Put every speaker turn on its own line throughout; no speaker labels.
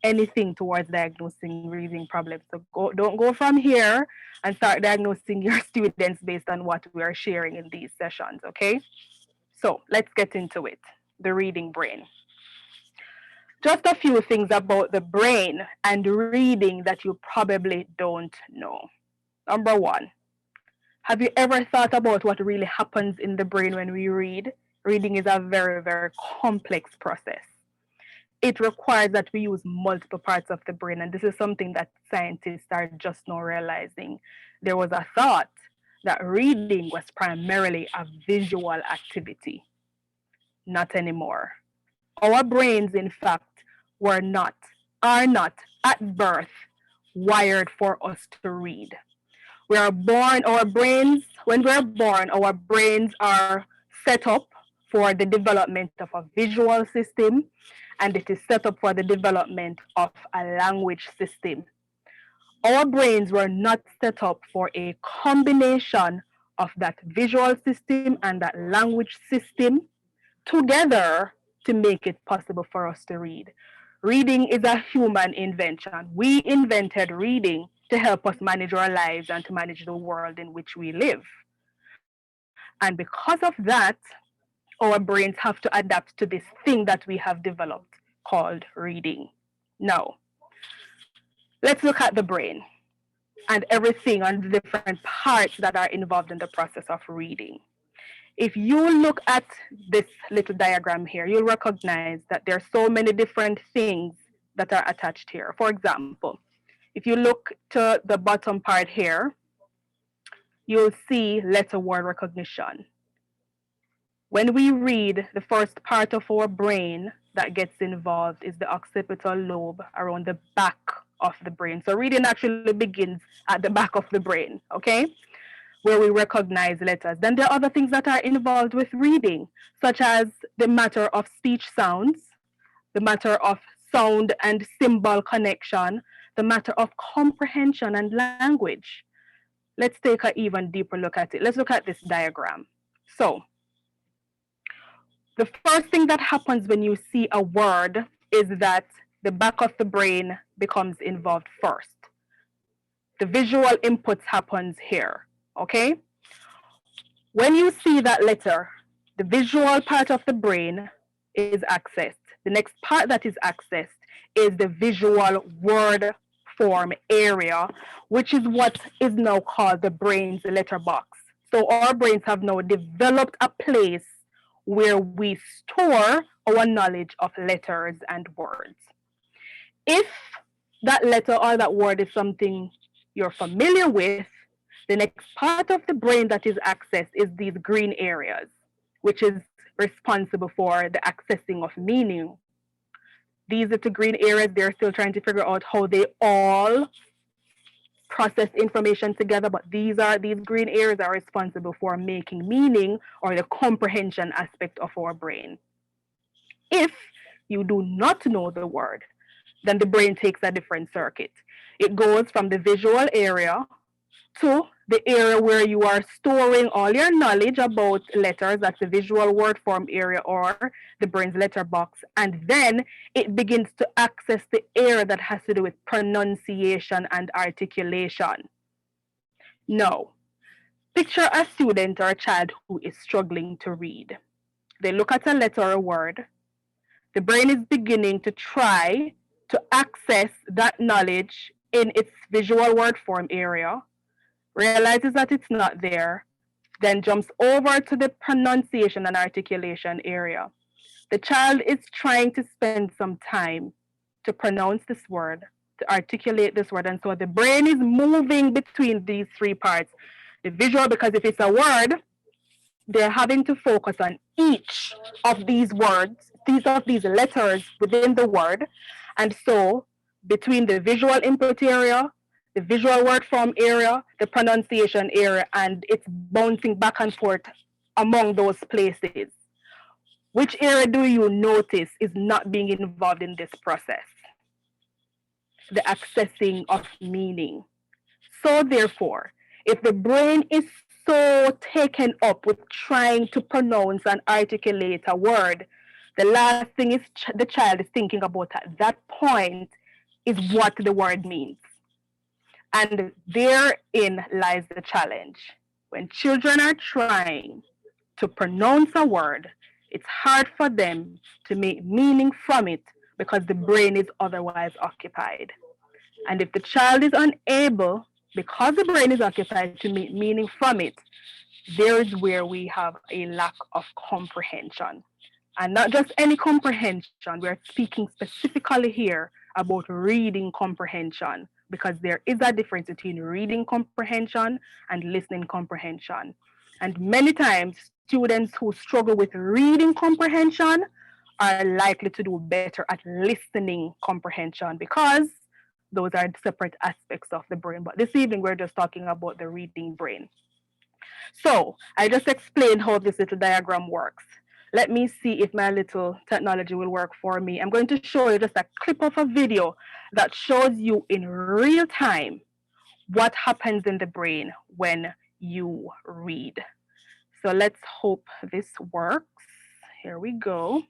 anything towards diagnosing reading problems. So don't go from here and start diagnosing your students based on what we are sharing in these sessions, okay? So let's get into it. The reading brain. Just a few things about the brain and reading that you probably don't know. Number one, have you ever thought about what really happens in the brain when we read? Reading is a very, very complex process. It requires that we use multiple parts of the brain, and this is something that scientists are just now realizing. There was a thought that reading was primarily a visual activity. Not anymore. Our brains, in fact, were not, are not at birth wired for us to read. We are born, our brains, when we're born, our brains are set up for the development of a visual system, and it is set up for the development of a language system. Our brains were not set up for a combination of that visual system and that language system together to make it possible for us to read. Reading is a human invention. We invented reading to help us manage our lives and to manage the world in which we live. And because of that, our brains have to adapt to this thing that we have developed called reading. Now, let's look at the brain and everything and the different parts that are involved in the process of reading. If you look at this little diagram here, you'll recognize that there are so many different things that are attached here. For example, if you look to the bottom part here, you'll see letter word recognition. When we read, the first part of our brain that gets involved is the occipital lobe around the back of the brain. So reading actually begins at the back of the brain, okay? Where we recognize letters. Then there are other things that are involved with reading, such as the matter of speech sounds, the matter of sound and symbol connection, the matter of comprehension and language. Let's take an even deeper look at it. Let's look at this diagram. So, the first thing that happens when you see a word is that the back of the brain becomes involved first. The visual inputs happens here, okay? When you see that letter, the visual part of the brain is accessed. The next part that is accessed is the visual word form area, which is what is now called the brain's letterbox. So our brains have now developed a place where we store our knowledge of letters and words. If that letter or that word is something you're familiar with, the next part of the brain that is accessed is these green areas, which is responsible for the accessing of meaning. These little green areas, they're still trying to figure out how they all process information together, but these green areas are responsible for making meaning or the comprehension aspect of our brain. If you do not know the word, then the brain takes a different circuit. It goes from the visual area to the area where you are storing all your knowledge about letters, that's the visual word form area or the brain's letterbox, and then it begins to access the area that has to do with pronunciation and articulation. Now, picture a student or a child who is struggling to read. They look at a letter or a word. The brain is beginning to try to access that knowledge in its visual word form area, realizes that it's not there, then jumps over to the pronunciation and articulation area. The child is trying to spend some time to pronounce this word, to articulate this word, and so the brain is moving between these three parts. The visual, because if it's a word, they're having to focus on each of these words, these letters within the word, and so between the visual input area, the visual word form area, the pronunciation area, and it's bouncing back and forth among those places. Which area do you notice is not being involved in this process? The accessing of meaning. So therefore, if the brain is so taken up with trying to pronounce and articulate a word, the last thing is the child is thinking about at that point is what the word means. And therein lies the challenge. When children are trying to pronounce a word, it's hard for them to make meaning from it because the brain is otherwise occupied. And if the child is unable, because the brain is occupied, to make meaning from it, there is where we have a lack of comprehension. And not just any comprehension, we're speaking specifically here about reading comprehension, because there is a difference between reading comprehension and listening comprehension. And many times, students who struggle with reading comprehension are likely to do better at listening comprehension, because those are separate aspects of the brain. But this evening, we're just talking about the reading brain. So I just explained how this little diagram works. Let me see if my little technology will work for me. I'm going to show you just a clip of a video that shows you in real time what happens in the brain when you read. So let's hope this works. Here we go.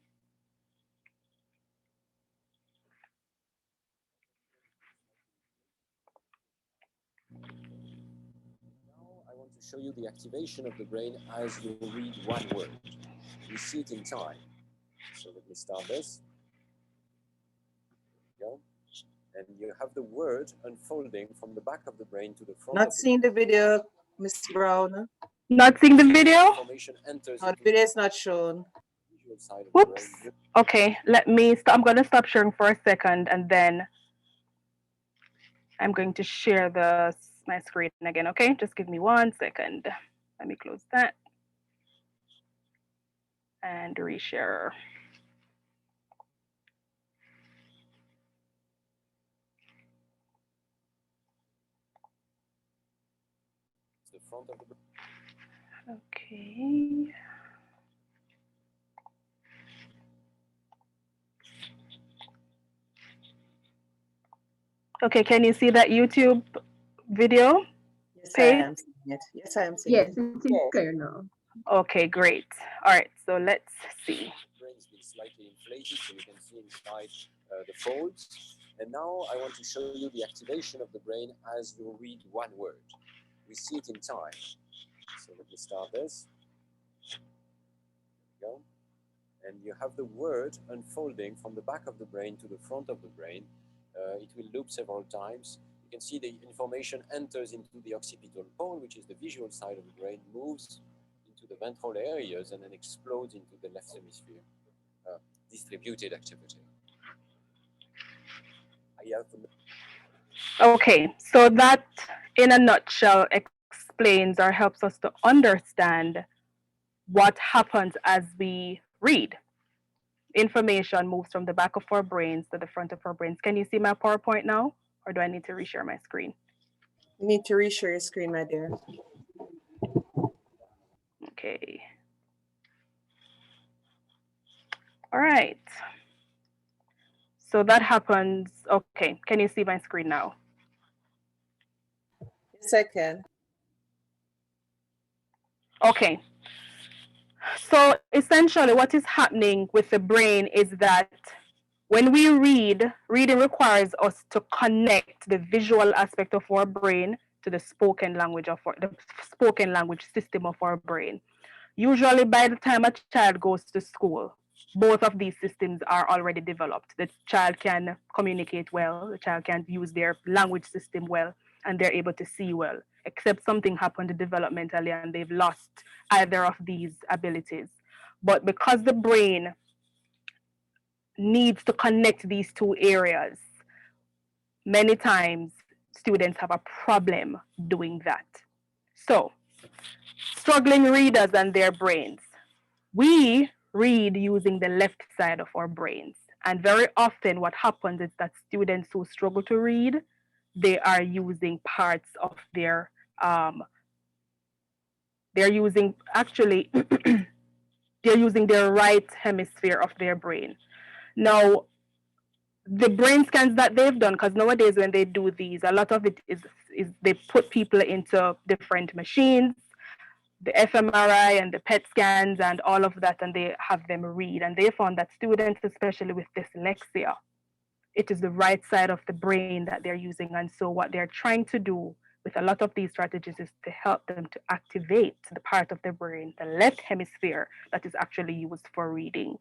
Show you the activation of the brain as you read one word. You see it in time. So let me start this. Go. And you have the word unfolding from the back of the brain to the front.
Not seeing the video, Miss Brown.
Not seeing the video?
Information enters
No, the video is not shown.
Whoops. Okay, let me stop. I'm going to stop sharing for a second, and then I'm going to share my screen again, okay? Just give me 1 second. Let me close that and reshare.
The front of the
okay. Okay, can you see that YouTube video?
Yes, I am seeing it. Yes, I am seeing it.
Yes, it is clear now.
Okay, great. All right, so let's see.
The brain has been slightly inflated, so you can see inside the folds. And now I want to show you the activation of the brain as you read one word. We see it in time. So let me start this. There we go. And you have the word unfolding from the back of the brain to the front of the brain. It will loop several times. You can see the information enters into the occipital pole, which is the visual side of the brain, moves into the ventral areas, and then explodes into the left hemisphere. Distributed activity.
Okay, so that in a nutshell explains or helps us to understand what happens as we read. Information moves from the back of our brains to the front of our brains. Can you see my PowerPoint now, or do I need to reshare my screen?
You need to reshare your screen, my dear.
Okay. All right. So that happens. Okay, can you see my screen now?
Yes, I can.
Okay. So essentially what is happening with the brain is that when we read, reading requires us to connect the visual aspect of our brain to the spoken language system of our brain. Usually by the time a child goes to school, both of these systems are already developed. The child can communicate well, the child can use their language system well, and they're able to see well, except something happened developmentally and they've lost either of these abilities. But because the brain needs to connect these two areas, many times students have a problem doing that. So, struggling readers and their brains. We read using the left side of our brains. And very often what happens is that students who struggle to read, they are using parts of their, they're using their right hemisphere of their brain. Now, the brain scans that they've done, because nowadays when they do these, a lot of it is they put people into different machines, the fMRI and the PET scans and all of that, and they have them read. And they found that students, especially with dyslexia, It is the right side of the brain that they're using. And so what they're trying to do with a lot of these strategies is to help them to activate the part of the brain, the left hemisphere, that is actually used for reading.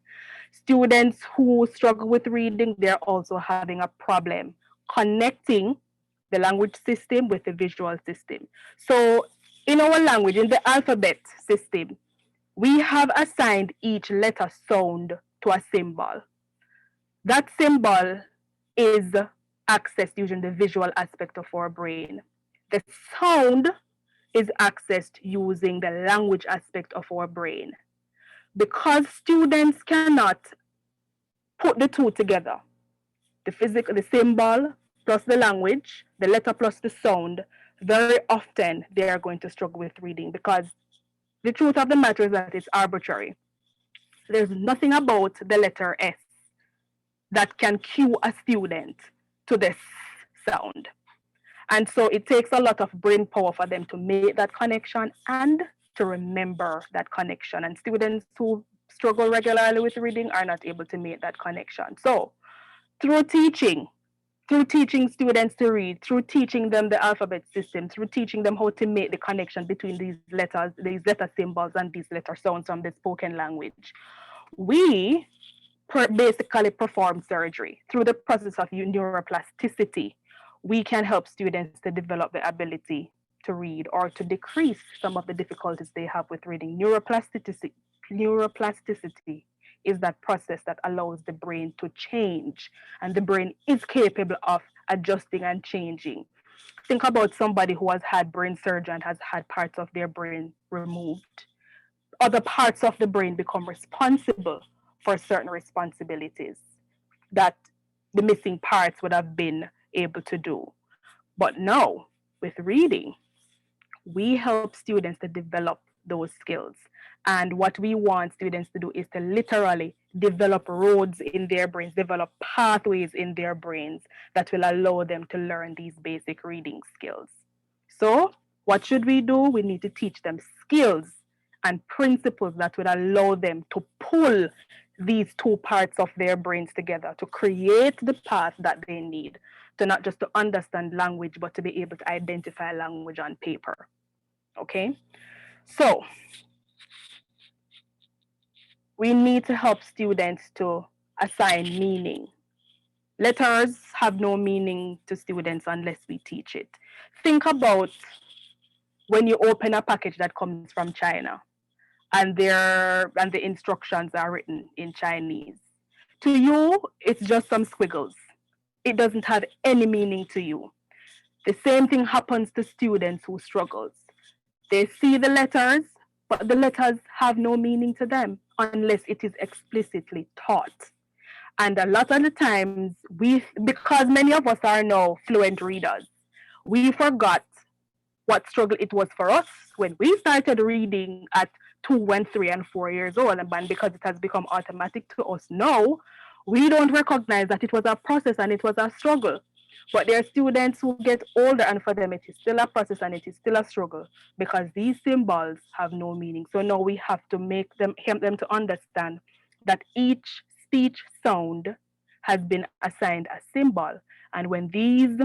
Students who struggle with reading, they're also having a problem connecting the language system with the visual system. So in our language, in the alphabet system, we have assigned each letter sound to a symbol. That symbol is accessed using the visual aspect of our brain. The sound is accessed using the language aspect of our brain. Because students cannot put the two together, the symbol plus the language, the letter plus the sound, very often they are going to struggle with reading because the truth of the matter is that it's arbitrary. There's nothing about the letter S that can cue a student to this sound. And so it takes a lot of brain power for them to make that connection and to remember that connection. And students who struggle regularly with reading are not able to make that connection. So through teaching students to read, through teaching them the alphabet system, through teaching them how to make the connection between these letter symbols and these letter sounds from the spoken language, we basically perform surgery. Through the process of neuroplasticity, we can help students to develop the ability to read or to decrease some of the difficulties they have with reading. Neuroplasticity is that process that allows the brain to change, and the brain is capable of adjusting and changing. Think about somebody who has had brain surgery and has had parts of their brain removed. Other parts of the brain become responsible for certain responsibilities that the missing parts would have been able to do. But now, with reading, we help students to develop those skills. And what we want students to do is to literally develop roads in their brains, develop pathways in their brains that will allow them to learn these basic reading skills. So, what should we do? We need to teach them skills and principles that would allow them to pull these two parts of their brains together to create the path that they need to not just to understand language, but to be able to identify language on paper. Okay? So, we need to help students to assign meaning. Letters have no meaning to students unless we teach it. Think about when you open a package that comes from China and the instructions are written in Chinese. To you, it's just some squiggles. It doesn't have any meaning to you. The same thing happens to students who struggles. They see the letters, but the letters have no meaning to them unless it is explicitly taught. And a lot of the times, because many of us are now fluent readers, we forgot what struggle it was for us when we started reading at 2 and 3 and 4 years old. And because it has become automatic to us now, we don't recognize that it was a process and it was a struggle. But there are students who get older, and for them it is still a process and it is still a struggle because these symbols have no meaning. So now we have to help them to understand that each speech sound has been assigned a symbol. And when these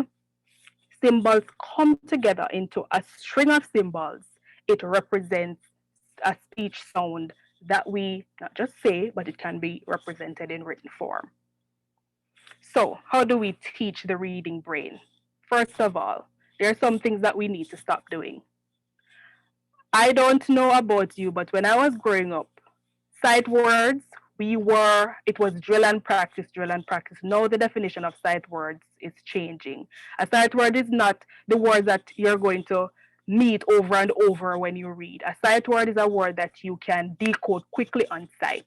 symbols come together into a string of symbols, it represents a speech sound that we not just say, but it can be represented in written form. So, how do we teach the reading brain? First of all, there are some things that we need to stop doing. I don't know about you, but when I was growing up, sight words, it was drill and practice, drill and practice. Now the definition of sight words is changing. A sight word is not the word that you're going to meet over and over when you read. A sight word is a word that you can decode quickly on sight.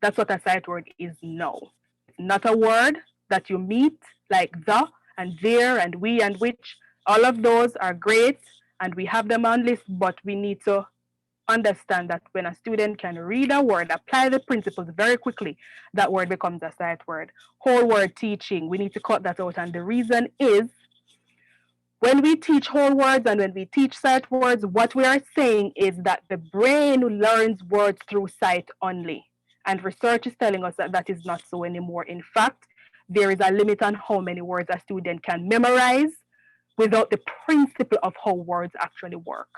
That's what a sight word is now. It's not a word that you meet like the and there and we and which. All of those are great and we have them on list, but we need to understand that when a student can read a word, apply the principles very quickly, that word becomes a sight word. Whole word teaching, we need to cut that out. And the reason is when we teach whole words and when we teach sight words, what we are saying is that the brain learns words through sight only. And research is telling us that that is not so anymore. In fact, there is a limit on how many words a student can memorize without the principle of how words actually work.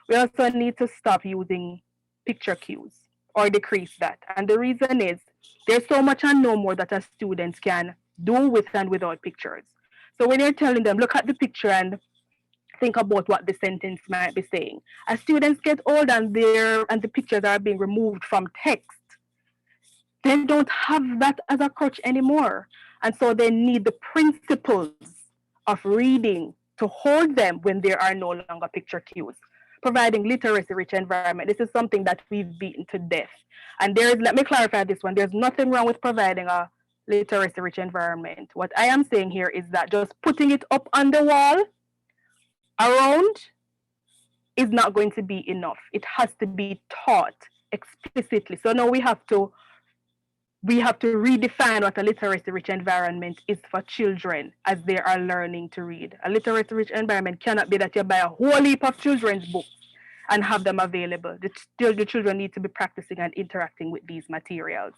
We also need to stop using picture cues or decrease that. And the reason is there's so much and no more that a student can do with and without pictures. So when you're telling them, look at the picture and think about what the sentence might be saying. As students get old and the pictures are being removed from text, they don't have that as a crutch anymore. And so they need the principles of reading to hold them when there are no longer picture cues. Providing literacy rich environment. This is something that we've beaten to death. And let me clarify this one. There's nothing wrong with providing a literacy rich environment. What I am saying here is that just putting it up on the wall around is not going to be enough. It has to be taught explicitly. So now we have to redefine what a literacy rich environment is for children as they are learning to read. A literacy rich environment cannot be that you buy a whole heap of children's books and have them available. The children need to be practicing and interacting with these materials.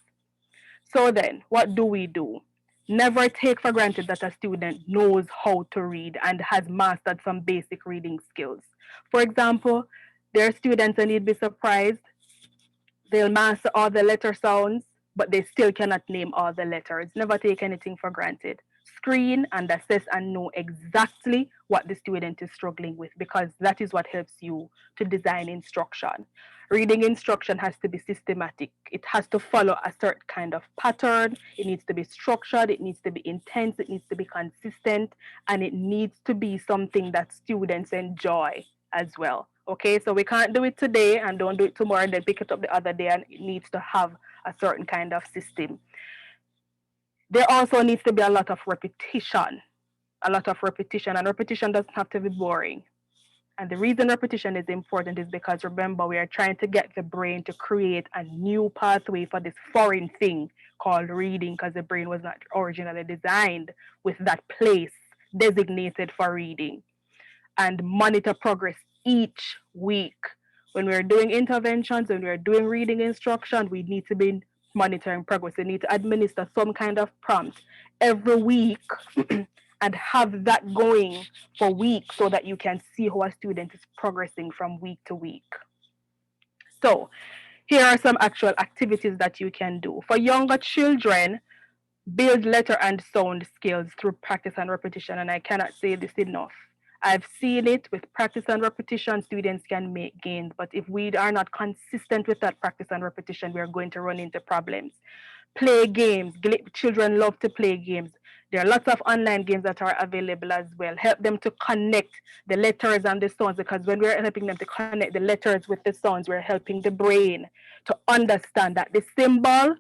So then, what do? Never take for granted that a student knows how to read and has mastered some basic reading skills. For example, there are students, and you'd be surprised, they'll master all the letter sounds, but they still cannot name all the letters. Never take anything for granted. Screen and assess and know exactly what the student is struggling with, because that is what helps you to design instruction. Reading instruction has to be systematic. It has to follow a certain kind of pattern. It needs to be structured. It needs to be intense. It needs to be consistent. And it needs to be something that students enjoy as well. Okay, so we can't do it today and don't do it tomorrow and then pick it up the other day, and it needs to have a certain kind of system. There also needs to be a lot of repetition, and repetition doesn't have to be boring. And the reason repetition is important is because, remember, we are trying to get the brain to create a new pathway for this foreign thing called reading, because the brain was not originally designed with that place designated for reading. And monitor progress each week. When we're doing interventions, when we're doing reading instruction, we need to be monitoring progress. We need to administer some kind of prompt every week and have that going for weeks so that you can see how a student is progressing from week to week. So here are some actual activities that you can do. For younger children, build letter and sound skills through practice and repetition, and I cannot say this enough. I've seen it with practice and repetition, students can make gains, but if we are not consistent with that practice and repetition, we are going to run into problems. Play games. Children love to play games. There are lots of online games that are available as well. Help them to connect the letters and the sounds, because when we're helping them to connect the letters with the sounds, we're helping the brain to understand that the symbol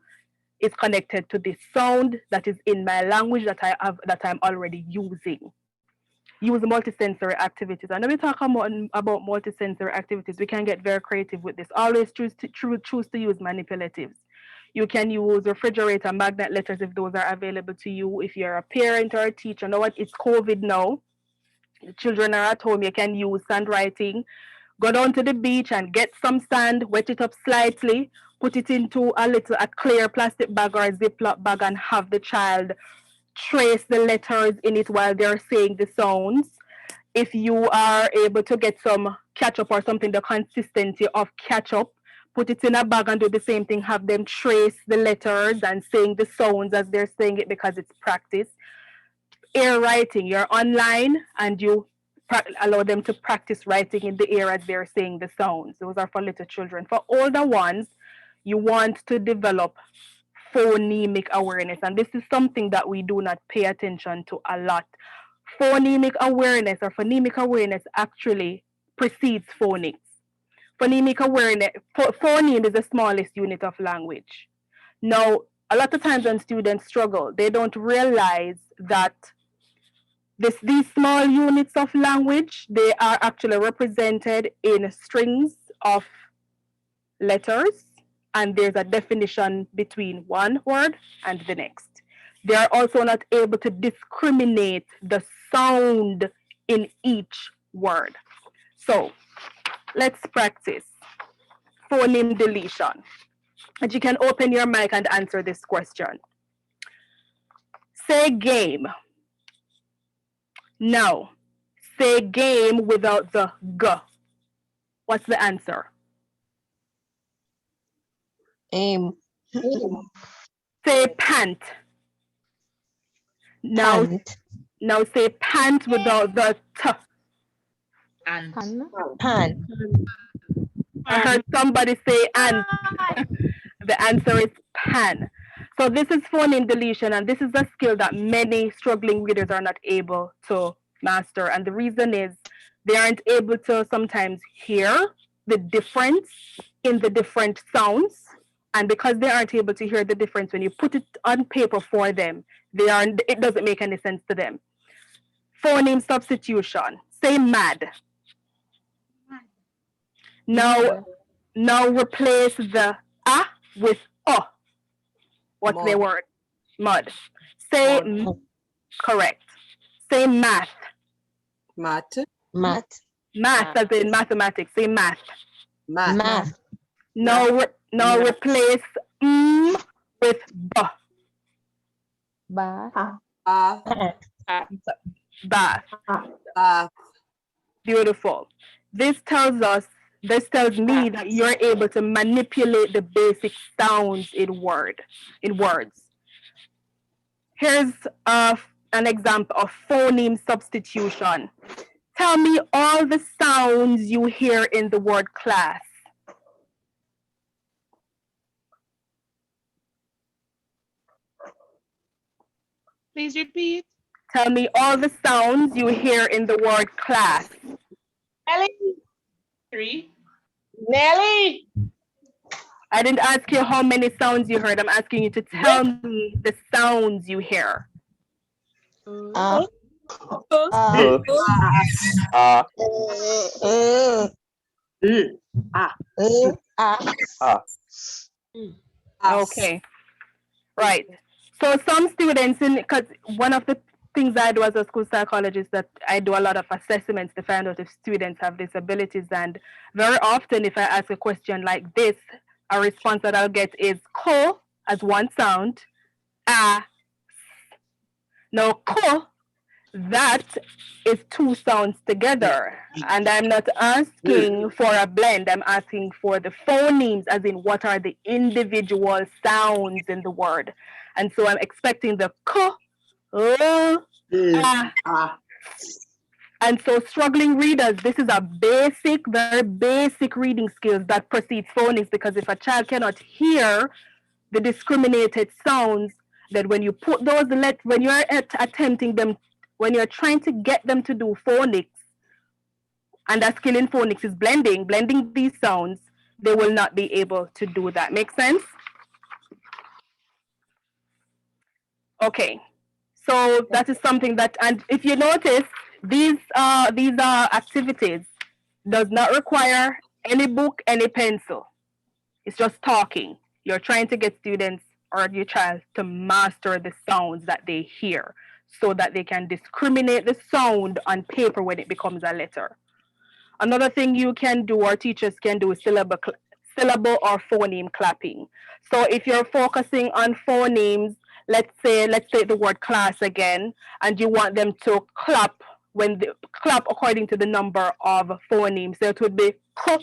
is connected to the sound that is in my language that I'm already using. Use multisensory activities. And when we talk about multisensory activities, we can get very creative with this. Always choose to use manipulatives. You can use refrigerator, magnet letters if those are available to you. If you're a parent or a teacher, know what? It's COVID now. The children are at home. You can use sand writing. Go down to the beach and get some sand, wet it up slightly, put it into a clear plastic bag or a Ziploc bag, and have the child trace the letters in it while they're saying the sounds. If you are able to get some ketchup or something, the consistency of ketchup, put it in a bag and do the same thing. Have them trace the letters and saying the sounds as they're saying it, because it's practice. Air writing. You're online and you allow them to practice writing in the air as they're saying the sounds. Those are for little children. For older ones, you want to develop phonemic awareness, and this is something that we do not pay attention to a lot. Phonemic awareness or phonemic awareness actually precedes phonics. Phonemic awareness, phoneme is the smallest unit of language. Now, a lot of times when students struggle, they don't realize that these small units of language, they are actually represented in strings of letters, and there's a definition between one word and the next. They are also not able to discriminate the sound in each word. So let's practice phoneme deletion. And you can open your mic and answer this question. Say game. Now, say game without the g. What's the answer?
Aim.
Say pant. Now,
Pant.
now say pant without the t.
And
Pant.
I heard somebody say ant. The answer is pan. So this is phoneme deletion, and this is a skill that many struggling readers are not able to master. And the reason is they aren't able to sometimes hear the difference in the different sounds. And because they aren't able to hear the difference when you put it on paper for them, it doesn't make any sense to them. Phoneme substitution. Say mad. Now replace the a with o. What's
Mud.
the word? Mud. Say
Mud.
correct. Say math.
Mat.
Math.
Math as in mathematics. Say math.
Mat.
Math.
Now
Math.
replace with b.
Bath.
Bath.
Bath.
Beautiful. This tells me that you're able to manipulate the basic sounds in words. Here's an example of phoneme substitution. Tell me all the sounds you hear in the word class.
please repeat.
Tell me all the sounds you hear in the word class.
Nelly. 3.
Nelly.
I didn't ask you how many sounds you heard. I'm asking you to tell me the sounds you hear. Okay, right. So some students, because one of the things I do as a school psychologist, that I do a lot of assessments to find out if students have disabilities. And very often, if I ask a question like this, a response that I'll get is ko as one sound, a. Now ko, that is two sounds together. And I'm not asking for a blend. I'm asking for the phonemes, as in what are the individual sounds in the word. And so I'm expecting the ko, and so struggling readers, this is a basic, very basic reading skills that precedes phonics, because if a child cannot hear the discriminated sounds, then when you put those, when you're attempting them, when you're trying to get them to do phonics, and that skill in phonics is blending these sounds, they will not be able to do that. Make sense? Okay. So that is something that, and if you notice, these activities does not require any book, any pencil. It's just talking. You're trying to get students or your child to master the sounds that they hear so that they can discriminate the sound on paper when it becomes a letter. Another thing you can do, or teachers can do, is syllable or phoneme clapping. So if you're focusing on phonemes, let's take the word class again, and you want them to clap clap according to the number of phonemes. So it would be k,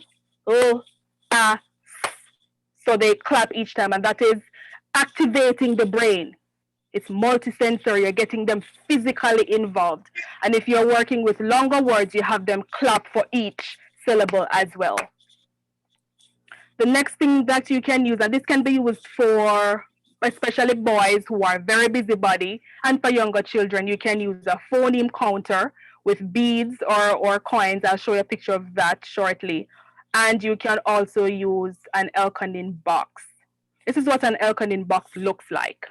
a. So they clap each time, and that is activating the brain. It's multisensory. You're getting them physically involved. And if you're working with longer words, you have them clap for each syllable as well. The next thing that you can use, and this can be used for especially boys who are very busybody, and for younger children, you can use a phoneme counter with beads or coins. I'll show you a picture of that shortly. And you can also use an Elkonin box. This is what an Elkonin box looks like.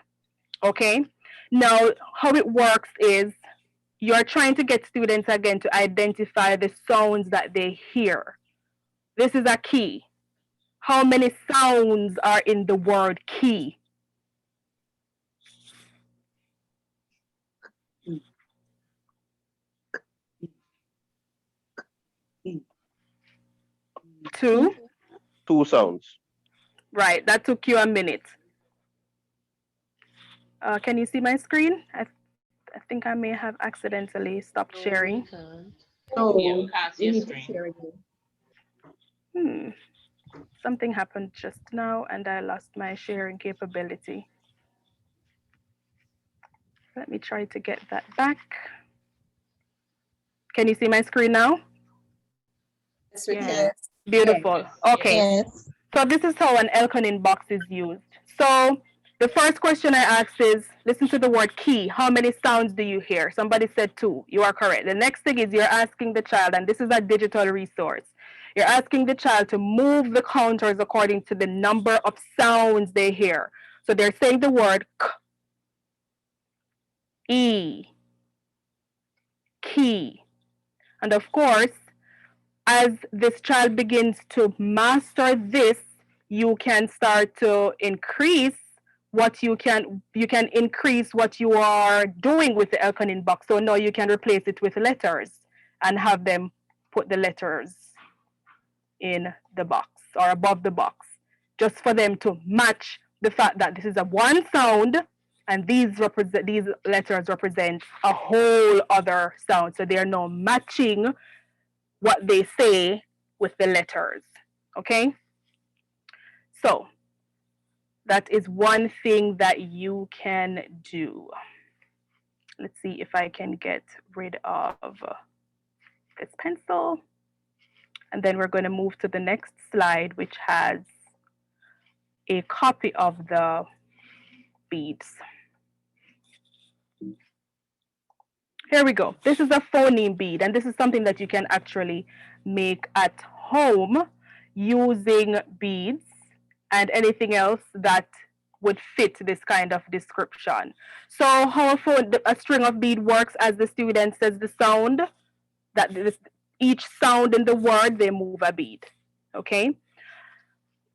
Okay, now how it works is you're trying to get students again to identify the sounds that they hear. This is a key. How many sounds are in the word key? Two?
2 sounds.
Right, that took you a minute. Can you see my screen? I think I may have accidentally stopped
No,
sharing.
we can't.
No,
Yeah, we can't see
we
your
need to
screen.
share again.
Something happened just now and I lost my sharing capability. Let me try to get that back. Can you see my screen now?
Yes, we
Yeah.
can.
Beautiful.
Yes,
Okay.
Yes.
So this is how an Elkonin box is used. So the first question I asked is, listen to the word key. How many sounds do you hear? Somebody said 2. You are correct. The next thing is you're asking the child, and this is a digital resource. You're asking the child to move the counters according to the number of sounds they hear. So they're saying the word k, e, key. And of course, as this child begins to master this, you can start to increase what you can increase what you are doing with the Elkonin box. So now you can replace it with letters and have them put the letters in the box or above the box, just for them to match the fact that this is a one sound and these letters represent a whole other sound. So they are now matching what they say with the letters. Okay? So that is one thing that you can do. Let's see if I can get rid of this pencil. And then we're going to move to the next slide, which has a copy of the beads. Here we go. This is a phoneme bead, and this is something that you can actually make at home using beads and anything else that would fit this kind of description. So how a string of bead works, as the student says the sound, that each sound in the word, they move a bead. Okay?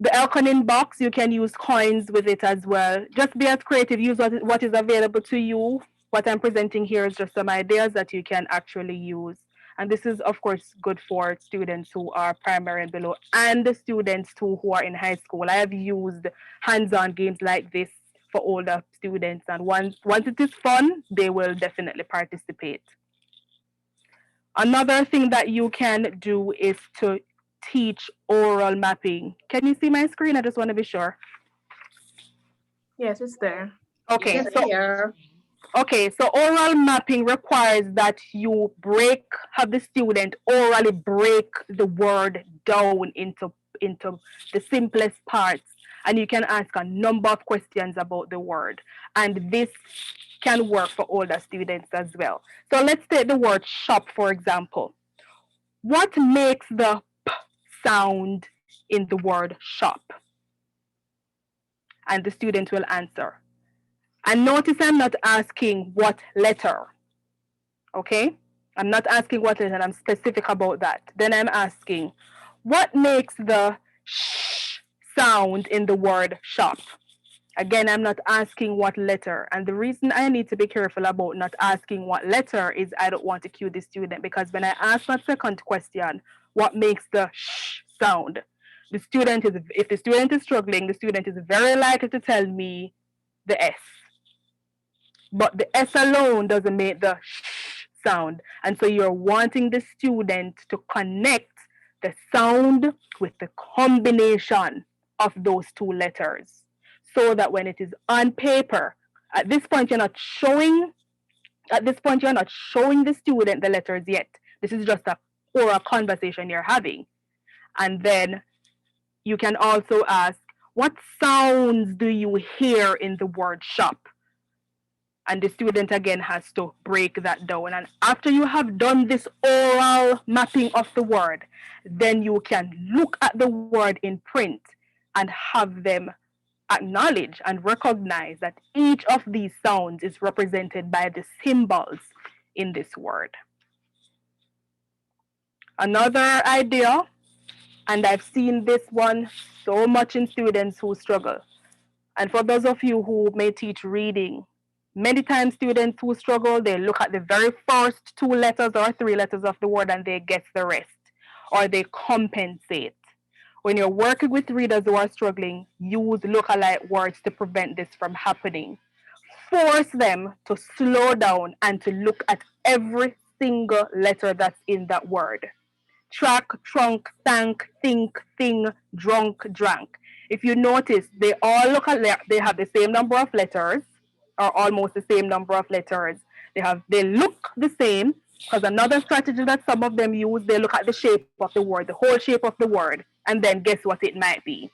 The Elkonin box, you can use coins with it as well. Just be as creative, use what is available to you. What I'm presenting here is just some ideas that you can actually use. And this is, of course, good for students who are primary and below, and the students too who are in high school. I have used hands-on games like this for older students, and once it is fun, they will definitely participate. Another thing that you can do is to teach oral mapping. Can you see my screen? I just want to be sure.
Yes, it's there.
Okay,
Yes,
Yes, here.
okay, so oral mapping requires that you have the student orally break the word down into the simplest parts. And you can ask a number of questions about the word. And this can work for older students as well. So let's take the word shop, for example. What makes the p sound in the word shop? And the student will answer. And notice I'm not asking what letter, okay? I'm not asking what letter, I'm specific about that. Then I'm asking, what makes the sh sound in the word shop? Again, I'm not asking what letter. And the reason I need to be careful about not asking what letter is I don't want to cue the student, because when I ask that second question, what makes the sh sound? If the student is struggling, the student is very likely to tell me the S. But the S alone doesn't make the sh sound. And so you're wanting the student to connect the sound with the combination of those two letters, so that when it is on paper, at this point you're not showing the student the letters yet. This is just a oral conversation you're having. And then you can also ask, what sounds do you hear in the word shop? And the student again has to break that down. And after you have done this oral mapping of the word, then you can look at the word in print and have them acknowledge and recognize that each of these sounds is represented by the symbols in this word. Another idea, and I've seen this one so much in students who struggle, and for those of you who may teach reading, many times students who struggle, they look at the very first 2 letters or 3 letters of the word and they guess the rest, or they compensate. When you're working with readers who are struggling, use lookalike words to prevent this from happening. force them to slow down and to look at every single letter that's in that word. Track, trunk, tank, think, thing, drunk, drank. If you notice, they all look at they have the same number of letters, or almost the same number of letters. They look the same, because another strategy that some of them use, they look at the shape of the word, the whole shape of the word, and then guess what it might be.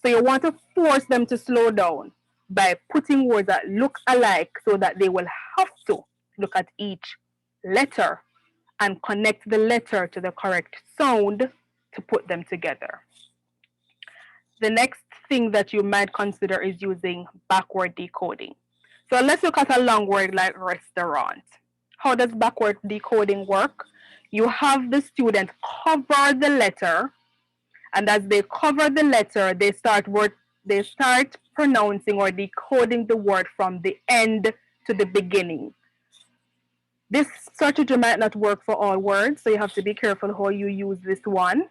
So you want to force them to slow down by putting words that look alike so that they will have to look at each letter and connect the letter to the correct sound to put them together. The next thing that you might consider is using backward decoding. So let's look at a long word like restaurant. How does backward decoding work? You have the student cover the letter, and as they cover the letter, they start pronouncing or decoding the word from the end to the beginning. This strategy might not work for all words, so you have to be careful how you use this one.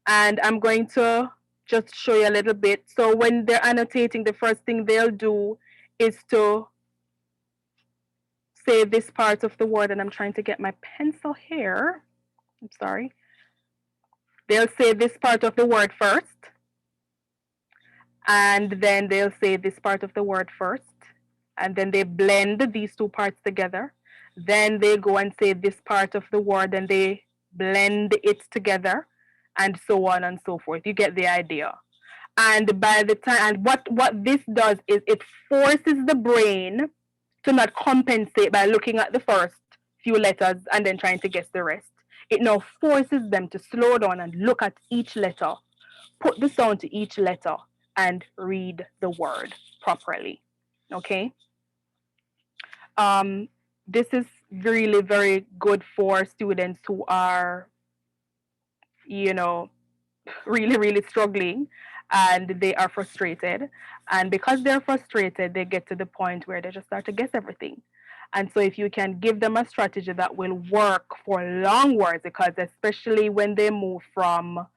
And I'm going to just show you a little bit. So when they're annotating, the first thing they'll do is to say this part of the word, and I'm trying to get my pencil here. I'm sorry. They'll say this part of the word first, and then they'll say this part of the word first, and then they blend these two parts together. Then they go and say this part of the word, and they blend it together, and so on and so forth. You get the idea. And by the time, and what this does is it forces the brain to not compensate by looking at the first few letters and then trying to guess the rest. It now forces them to slow down and look at each letter, put the sound to each letter, and read the word properly. Okay? This is really very good for students who are, really, really struggling and they are frustrated. And because they're frustrated, they get to the point where they just start to guess everything. And so if you can give them a strategy that will work for long words, because especially when they move from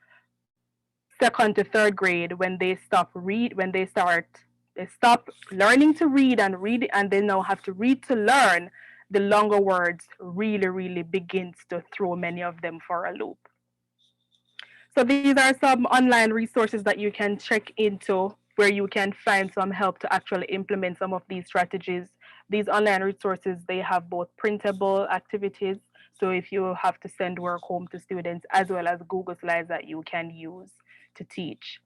second to third grade, when they stop learning to read and they now have to read to learn, the longer words really, really begins to throw many of them for a loop. So these are some online resources that you can check into where you can find some help to actually implement some of these strategies. These online resources, they have both printable activities, so if you have to send work home to students, as well as Google Slides that you can use to teach.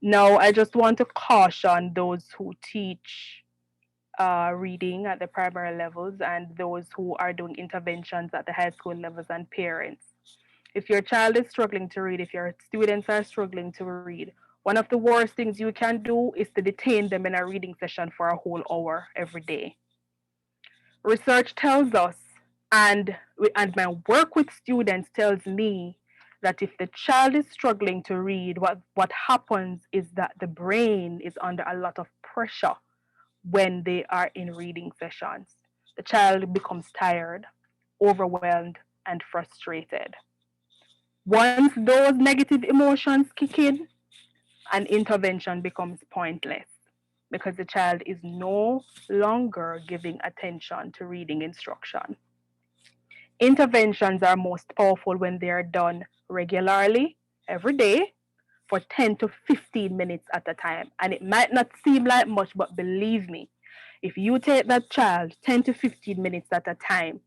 Now, I just want to caution those who teach reading at the primary levels and those who are doing interventions at the high school levels and parents. If your child is struggling to read, if your students are struggling to read, one of the worst things you can do is to detain them in a reading session for a whole hour every day. Research tells us, and my work with students tells me, that if the child is struggling to read, what happens is that the brain is under a lot of pressure when they are in reading sessions. The child becomes tired, overwhelmed, and frustrated. Once those negative emotions kick in, an intervention becomes pointless because the child is no longer giving attention to reading instruction. Interventions are most powerful when they are done regularly, every day, for 10 to 15 minutes at a time. And it might not seem like much, but believe me, if you take that child 10 to 15 minutes at a time,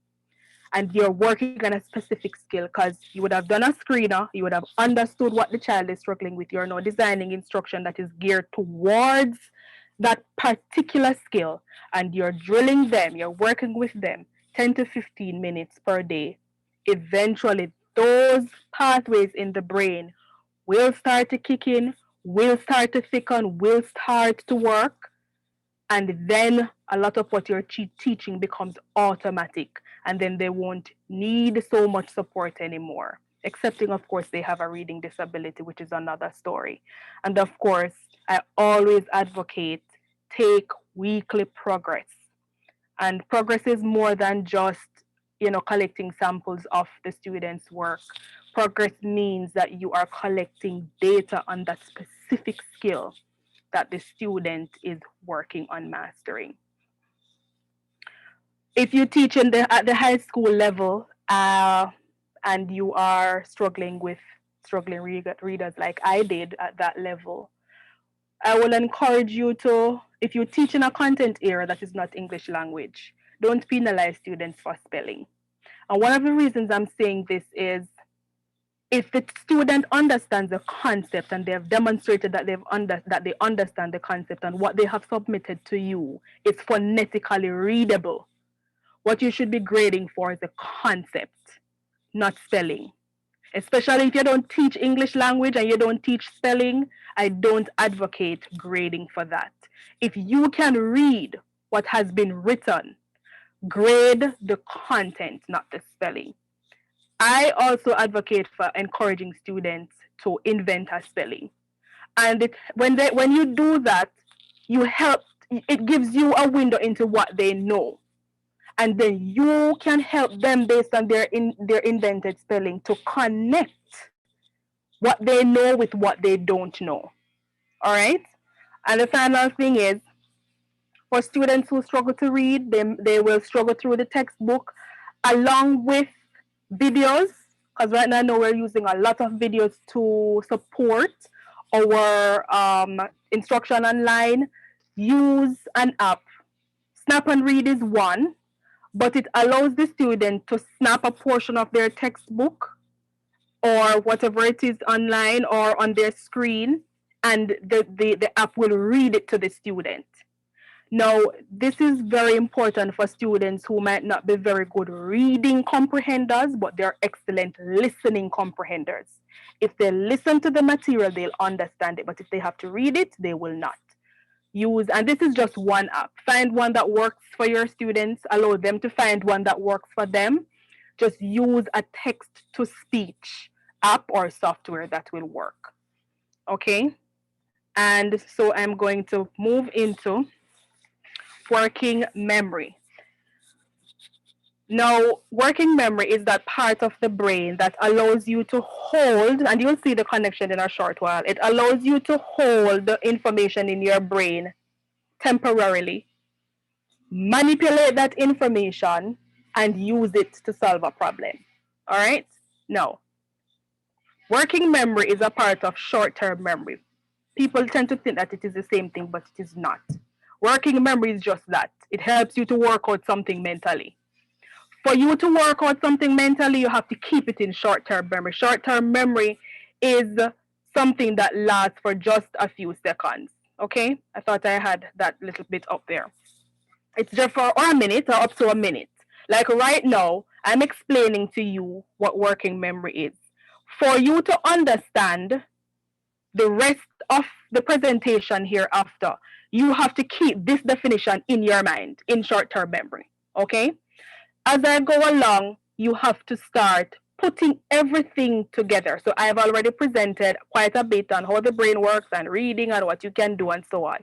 and you're working on a specific skill, because you would have done a screener, you would have understood what the child is struggling with. You're now designing instruction that is geared towards that particular skill, and you're drilling them, you're working with them 10 to 15 minutes per day. Eventually, those pathways in the brain will start to kick in, will start to thicken, will start to work, and then a lot of what you're teaching becomes automatic, and then they won't need so much support anymore, excepting, of course, they have a reading disability, which is another story. And of course, I always advocate take weekly progress, and progress is more than just collecting samples of the students' work. Progress means that you are collecting data on that specific skill that the student is working on mastering. If you teach at the high school level, and you are struggling with readers like I did at that level, I will encourage you to, if you teach in a content area that is not English language, don't penalize students for spelling. And one of the reasons I'm saying this is, if the student understands the concept and they have demonstrated that they understand the concept and what they have submitted to you is phonetically readable, what you should be grading for is the concept, not spelling. Especially if you don't teach English language and you don't teach spelling, I don't advocate grading for that. If you can read what has been written, grade the content, not the spelling. I also advocate for encouraging students to invent a spelling. And when you do that, it gives you a window into what they know. And then you can help them based on their invented spelling to connect what they know with what they don't know. All right? And the final thing is, for students who struggle to read, they will struggle through the textbook along with videos, because right now I know we're using a lot of videos to support our instruction online. Use an app. Snap and Read is one, but it allows the student to snap a portion of their textbook or whatever it is online or on their screen, and the app will read it to the student. Now, this is very important for students who might not be very good reading comprehenders, but they're excellent listening comprehenders. If they listen to the material, they'll understand it, but if they have to read it, they will not. And this is just one app. Find one that works for your students, allow them to find one that works for them. Just use a text-to-speech app or software that will work. Okay? And so I'm going to move into working memory. Now, working memory is that part of the brain that allows you to hold, and you'll see the connection in a short while. It allows you to hold the information in your brain temporarily, manipulate that information, and use it to solve a problem. All right? Now, working memory is a part of short-term memory. People tend to think that it is the same thing, but it is not. Working memory is just that. It helps you to work out something mentally. For you to work out something mentally, you have to keep it in short-term memory. Short-term memory is something that lasts for just a few seconds. Okay? I thought I had that little bit up there. It's just for a minute or up to a minute. Like right now, I'm explaining to you what working memory is. For you to understand the rest of the presentation hereafter, you have to keep this definition in your mind, in short-term memory, okay? As I go along, you have to start putting everything together. So I've already presented quite a bit on how the brain works and reading and what you can do and so on.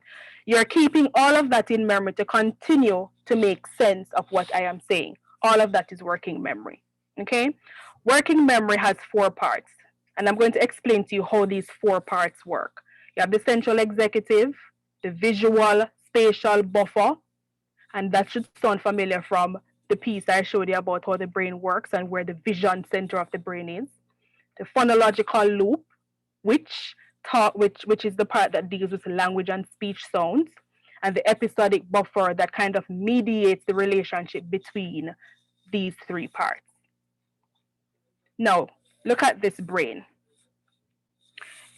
You're keeping all of that in memory to continue to make sense of what I am saying. All of that is working memory, okay? Working memory has 4 parts, and I'm going to explain to you how these 4 parts work. You have the central executive, the visual spatial buffer, and that should sound familiar from the piece I showed you about how the brain works and where the vision center of the brain is. The phonological loop, which is the part that deals with language and speech sounds, and the episodic buffer that kind of mediates the relationship between these 3 parts. Now, look at this brain.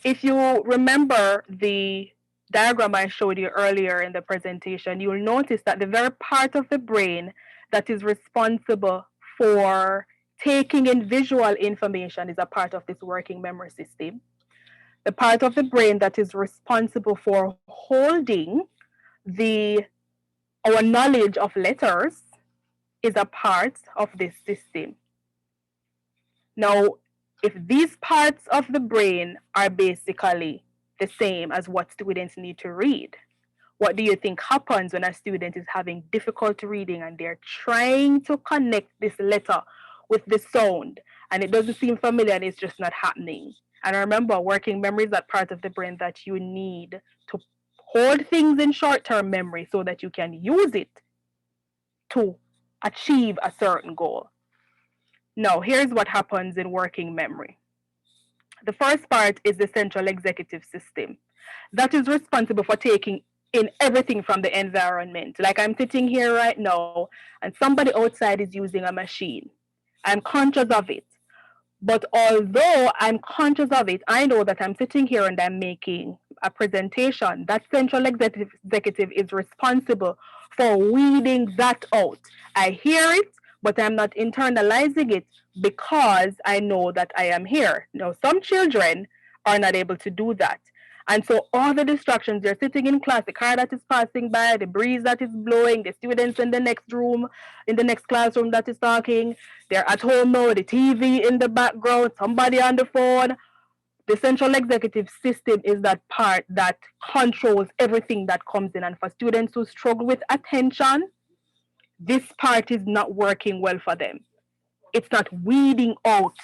If you remember the diagram I showed you earlier in the presentation, you'll notice that the very part of the brain that is responsible for taking in visual information is a part of this working memory system. The part of the brain that is responsible for holding our knowledge of letters is a part of this system. Now, if these parts of the brain are basically the same as what students need to read, what do you think happens when a student is having difficulty reading and they're trying to connect this letter with the sound and it doesn't seem familiar and it's just not happening? And remember, working memory is that part of the brain that you need to hold things in short-term memory so that you can use it to achieve a certain goal. Now, here's what happens in working memory. The first part is the central executive system that is responsible for taking in everything from the environment. Like I'm sitting here right now, and somebody outside is using a machine. I'm conscious of it. But although I'm conscious of it, I know that I'm sitting here and I'm making a presentation. That central executive is responsible for weeding that out. I hear it, but I'm not internalizing it because I know that I am here. Now, some children are not able to do that. And so all the distractions, they're sitting in class, the car that is passing by, the breeze that is blowing, the students in the next room, in the next classroom that is talking, they're at home now, the TV in the background, somebody on the phone. The central executive system is that part that controls everything that comes in. And for students who struggle with attention, this part is not working well for them. It's not weeding out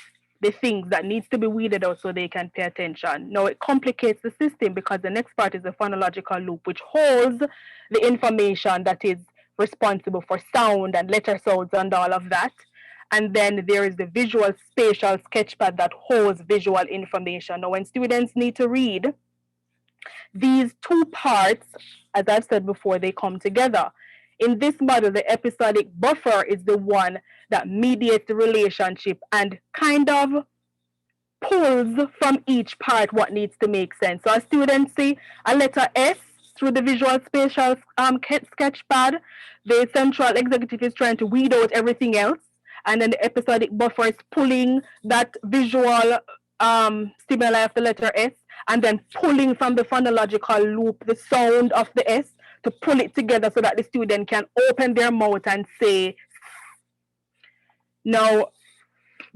the things that needs to be weeded out so they can pay attention. Now it complicates the system because the next part is the phonological loop, which holds the information that is responsible for sound and letter sounds and all of that. And then there is the visual spatial sketchpad that holds visual information. Now when students need to read, these two parts, as I've said before, they come together. In this model, the episodic buffer is the one that mediates the relationship and kind of pulls from each part what needs to make sense. So as students see a letter S through the visual spatial sketchpad, the central executive is trying to weed out everything else. And then the episodic buffer is pulling that visual stimuli of the letter S and then pulling from the phonological loop the sound of the S to pull it together so that the student can open their mouth and say. Now,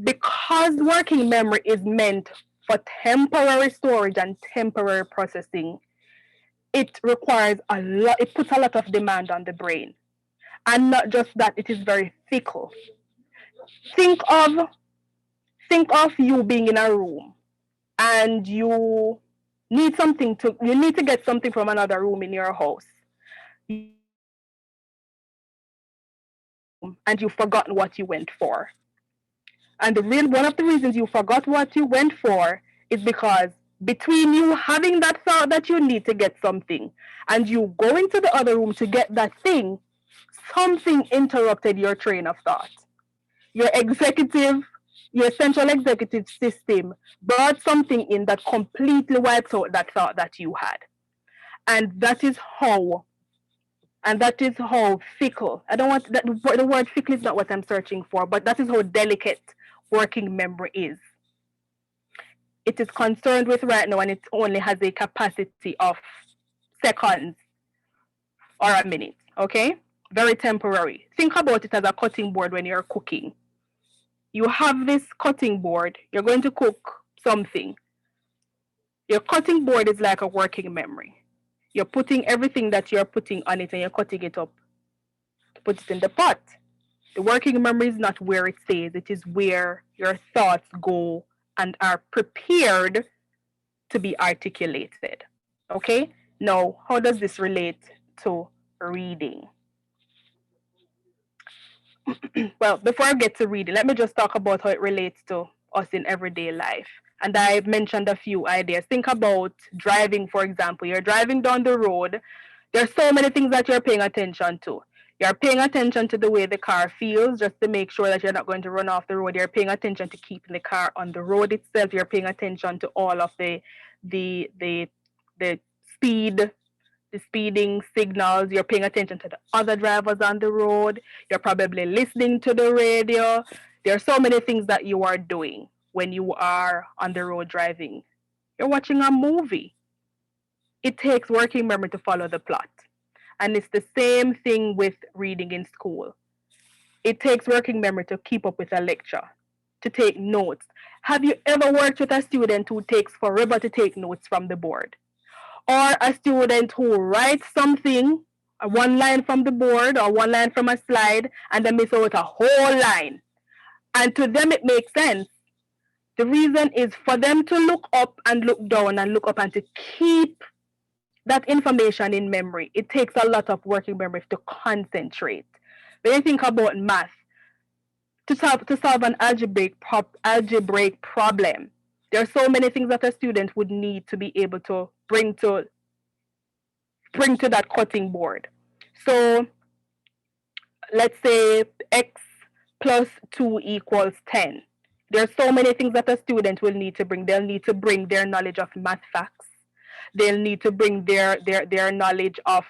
because working memory is meant for temporary storage and temporary processing, it requires a lot, it puts a lot of demand on the brain. And not just that, it is very fickle. Think of you being in a room and you need to get something from another room in your house. And you've forgotten what you went for. And one of the reasons you forgot what you went for is because between you having that thought that you need to get something and you going to the other room to get that thing, something interrupted your train of thought. Your central executive system brought something in that completely wipes out that thought that you had. And that is how fickle. I don't want that, the word fickle is not what I'm searching for, but that is how delicate working memory is. It is concerned with right now and it only has a capacity of seconds or a minute, okay? Very temporary. Think about it as a cutting board when you're cooking. You have this cutting board, you're going to cook something. Your cutting board is like a working memory. You're putting everything that you're putting on it and you're cutting it up to put it in the pot. The working memory is not where it stays, it is where your thoughts go and are prepared to be articulated. Okay? Now, how does this relate to reading? Well, before I get to reading, let me just talk about how it relates to us in everyday life. And I've mentioned a few ideas. Think about driving, for example. You're driving down the road. There's so many things that you're paying attention to. You're paying attention to the way the car feels, just to make sure that you're not going to run off the road. You're paying attention to keeping the car on the road itself. You're paying attention to all of the speeding signals. You're paying attention to the other drivers on the road. You're probably listening to the radio. There are so many things that you are doing when you are on the road driving. You're watching a movie. It takes working memory to follow the plot. And it's the same thing with reading in school. It takes working memory to keep up with a lecture, to take notes. Have you ever worked with a student who takes forever to take notes from the board? Or a student who writes something, one line from the board or one line from a slide, and then miss out a whole line. And to them, it makes sense. The reason is for them to look up and look down and look up and to keep that information in memory. It takes a lot of working memory to concentrate when you think about math, to solve an algebraic problem, there are so many things that a student would need to be able to bring to that cutting board. So let's say x plus 2 equals 10. There are so many things that a student will need to bring. They'll need to bring their knowledge of math facts. They'll need to bring their knowledge of,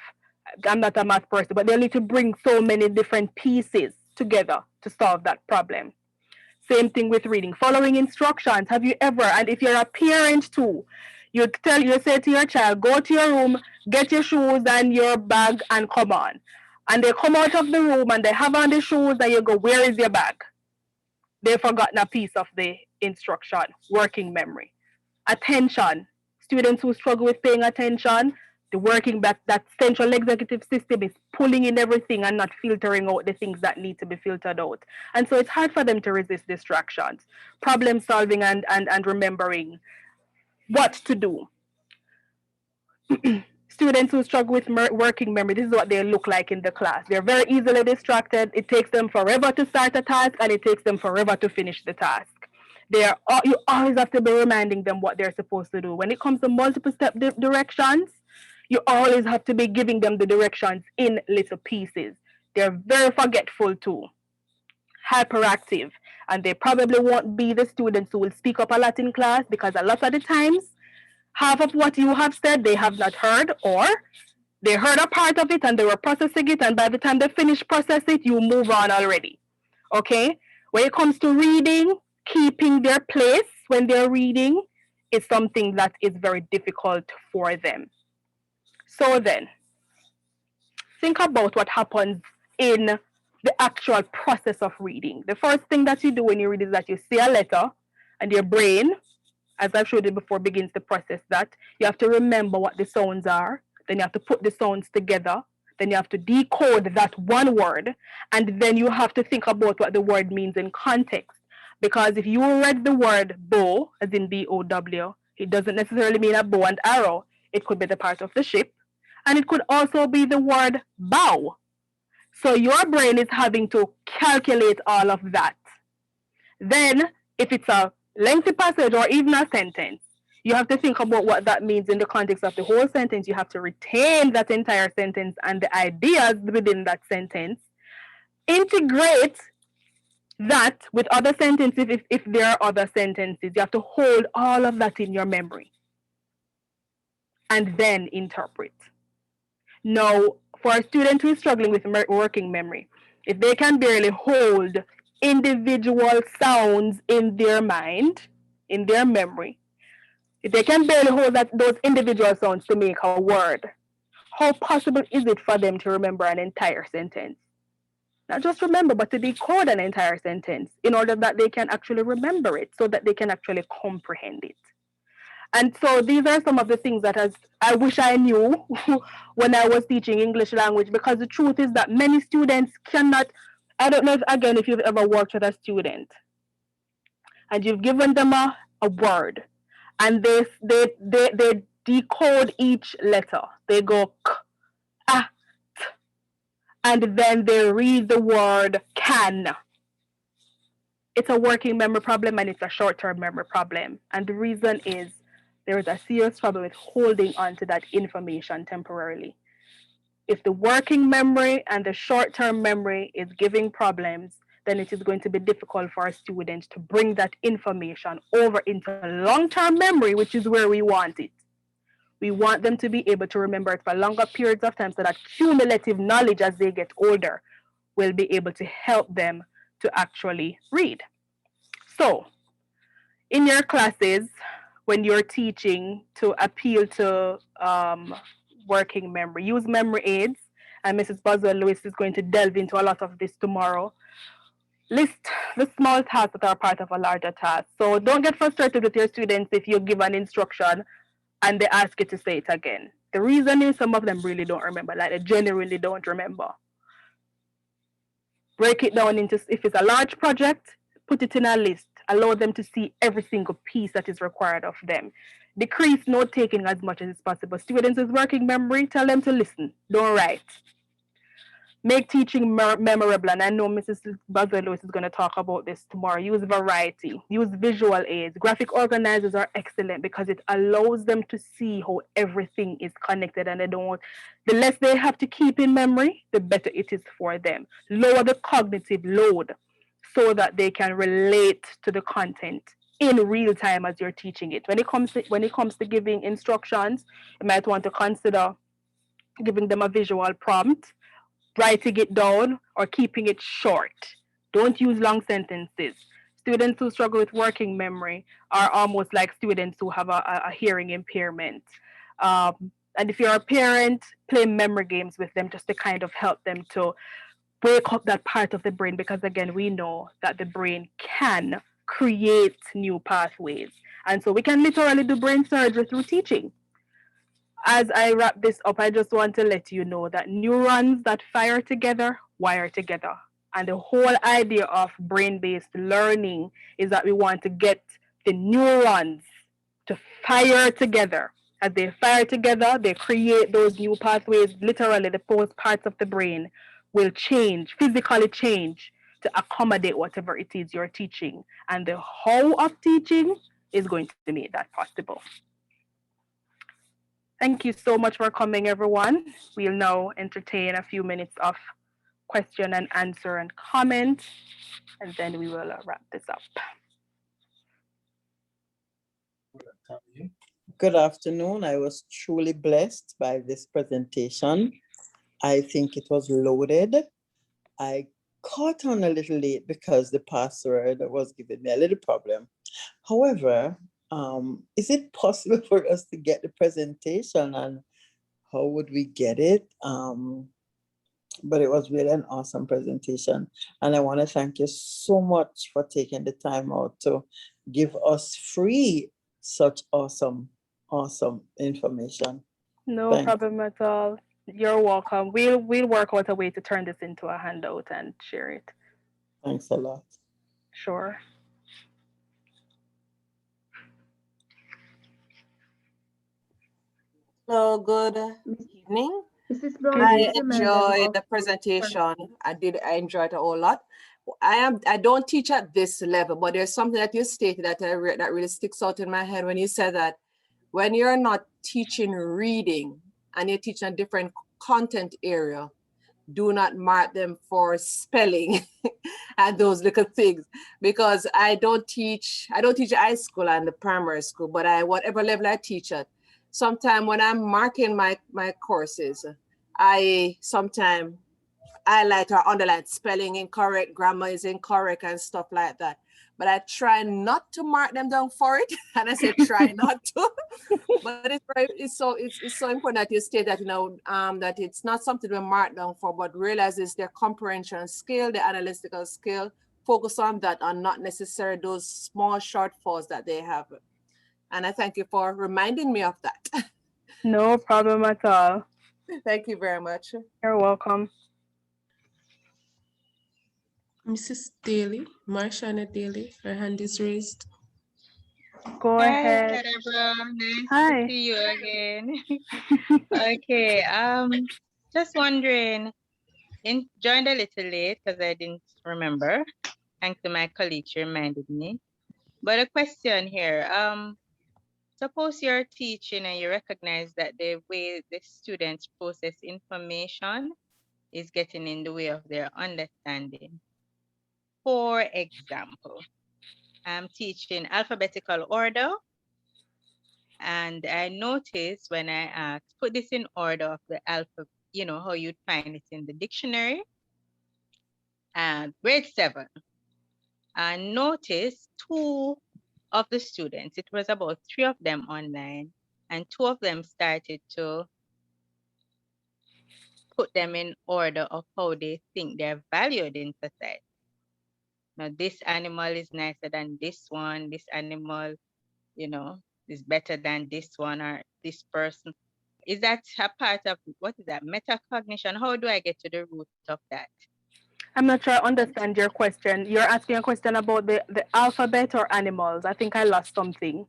I'm not a math person, but they'll need to bring so many different pieces together to solve that problem. Same thing with reading. Following instructions. Have you ever, and if you're a parent too, you say to your child, go to your room, get your shoes and your bag and come on. And they come out of the room and they have on the shoes and you go, where is your bag? They've forgotten a piece of the instruction, working memory. Attention. Students who struggle with paying attention, the working back, that central executive system is pulling in everything and not filtering out the things that need to be filtered out. And so it's hard for them to resist distractions, problem solving and remembering what to do. Students who struggle with working memory, this is what they look like in the class. They're very easily distracted. It takes them forever to start a task and it takes them forever to finish the task. You always have to be reminding them what they're supposed to do. When it comes to multiple step directions, you always have to be giving them the directions in little pieces. They're very forgetful too, hyperactive, and they probably won't be the students who will speak up a lot in class because a lot of the times, half of what you have said they have not heard, or they heard a part of it and they were processing it, and by the time they finish processing it, you move on already. Okay? When it comes to reading, keeping their place when they're reading is something that is very difficult for them. So then, think about what happens in the actual process of reading. The first thing that you do when you read is that you see a letter and your brain, as I've showed you before, begins to process that. You have to remember what the sounds are. Then you have to put the sounds together. Then you have to decode that one word. And then you have to think about what the word means in context. Because if you read the word bow, as in B-O-W, it doesn't necessarily mean a bow and arrow. It could be the part of the ship. And it could also be the word bow. So your brain is having to calculate all of that. Then, if it's a lengthy passage or even a sentence, you have to think about what that means in the context of the whole sentence. You have to retain that entire sentence and the ideas within that sentence. Integrate that with other sentences if there are other sentences. You have to hold all of that in your memory and then interpret. Now, for a student who is struggling with working memory, if they can barely hold individual sounds in their mind, in their memory, if they can barely hold those individual sounds to make a word, how possible is it for them to remember an entire sentence? Not just remember, but to decode an entire sentence in order that they can actually remember it, so that they can actually comprehend it. And so these are some of the things that I wish I knew when I was teaching English language, because the truth is that many students cannot. I don't know if you've ever worked with a student and you've given them a word and they decode each letter. They go k, a, t, and then they read the word can. It's a working memory problem and it's a short-term memory problem. And the reason is there is a serious trouble with holding on to that information temporarily. If the working memory and the short-term memory is giving problems, then it is going to be difficult for our students to bring that information over into long-term memory, which is where we want it. We want them to be able to remember it for longer periods of time, so that cumulative knowledge as they get older will be able to help them to actually read. So, in your classes, when you're teaching to appeal to working memory, use memory aids, and Mrs. Boswell-Lewis is going to delve into a lot of this tomorrow. List the small tasks that are part of a larger task. So don't get frustrated with your students if you give an instruction and they ask you to say it again. The reason is some of them really don't remember, like they genuinely don't remember. Break it down into, if it's a large project, put it in a list. Allow them to see every single piece that is required of them. Decrease note-taking as much as possible. Students with working memory, tell them to listen, don't write. Make teaching memorable. And I know Mrs. Boswell-Lewis is going to talk about this tomorrow. Use variety. Use visual aids. Graphic organizers are excellent because it allows them to see how everything is connected, and the less they have to keep in memory, the better it is for them. Lower the cognitive load so that they can relate to the content in real time as you're teaching it. When it comes to giving instructions, you might want to consider giving them a visual prompt, writing it down, or keeping it short. Don't use long sentences. Students who struggle with working memory are almost like students who have a hearing impairment. And if you're a parent, play memory games with them just to kind of help them to wake up that part of the brain, because again, we know that the brain can create new pathways. And so we can literally do brain surgery through teaching. As I wrap this up, I just want to let you know that neurons that fire together wire together. And the whole idea of brain-based learning is that we want to get the neurons to fire together. As they fire together, they create those new pathways. Literally, those parts of the brain will change, physically change, to accommodate whatever it is you're teaching. And the how of teaching is going to make that possible. Thank you so much for coming, everyone. We'll now entertain a few minutes of question and answer and comment, and then we will wrap this up.
Good afternoon. I was truly blessed by this presentation. I think it was loaded. I caught on a little late because the password was giving me a little problem. However, is it possible for us to get the presentation, and how would we get it? But it was really an awesome presentation. And I want to thank you so much for taking the time out to give us free such awesome information.
No problem at all. You're welcome. We'll work out a way to turn this into a handout and share it.
Thanks a lot.
Sure.
Hello, good evening. I enjoyed the presentation. I enjoyed it a whole lot. I don't teach at this level, but there's something that you stated that that really sticks out in my head when you said that when you're not teaching reading and you're teaching a different content area, do not mark them for spelling and those little things, because I don't teach high school and the primary school, but whatever level I teach at, sometimes when I'm marking my courses, I highlight or underline spelling incorrect, grammar is incorrect and stuff like that. But I try not to mark them down for it. And I say try not to. But it's so important that you state that, that it's not something we mark down for, but realize it's their comprehension skill, the analytical skill. Focus on that and not necessarily those small shortfalls that they have. And I thank you for reminding me of that.
No problem at all.
Thank you very much.
You're welcome.
Mrs. Daly, Marshana Daly, her hand is raised.
Go ahead.
Cadabbra. Nice
Hi.
to see you again. Okay, just wondering, joined a little late because I didn't remember. Thanks to my colleague, she reminded me. But a question here, suppose you're teaching and you recognize that the way the students process information is getting in the way of their understanding. For example, I'm teaching alphabetical order, and I noticed when I asked, put this in order of the alphabet, how you'd find it in the dictionary, and grade 7. I noticed 2 of the students, it was about 3 of them online, and 2 of them started to put them in order of how they think they're valued in society. Now, this animal is nicer than this one, this animal, is better than this one or this person. Is that a part of, what is that, metacognition? How do I get to the root of that?
I'm not sure I understand your question. You're asking a question about the alphabet or animals? I think I lost something.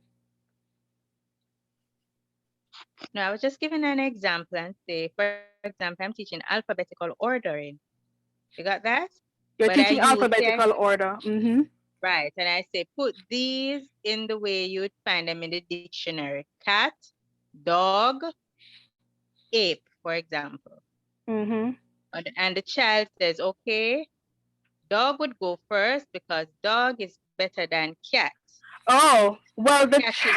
No, I was just giving an example and say, for example, I'm teaching alphabetical ordering. You got that?
You're
But I
teaching
use
alphabetical order. Mm-hmm.
right, and I say put these in the way you would find them in the dictionary. Cat, dog, ape, for example.
Mm-hmm.
And the child says, okay, dog would go first because dog is better than cat.
Oh, well, the
Cat is,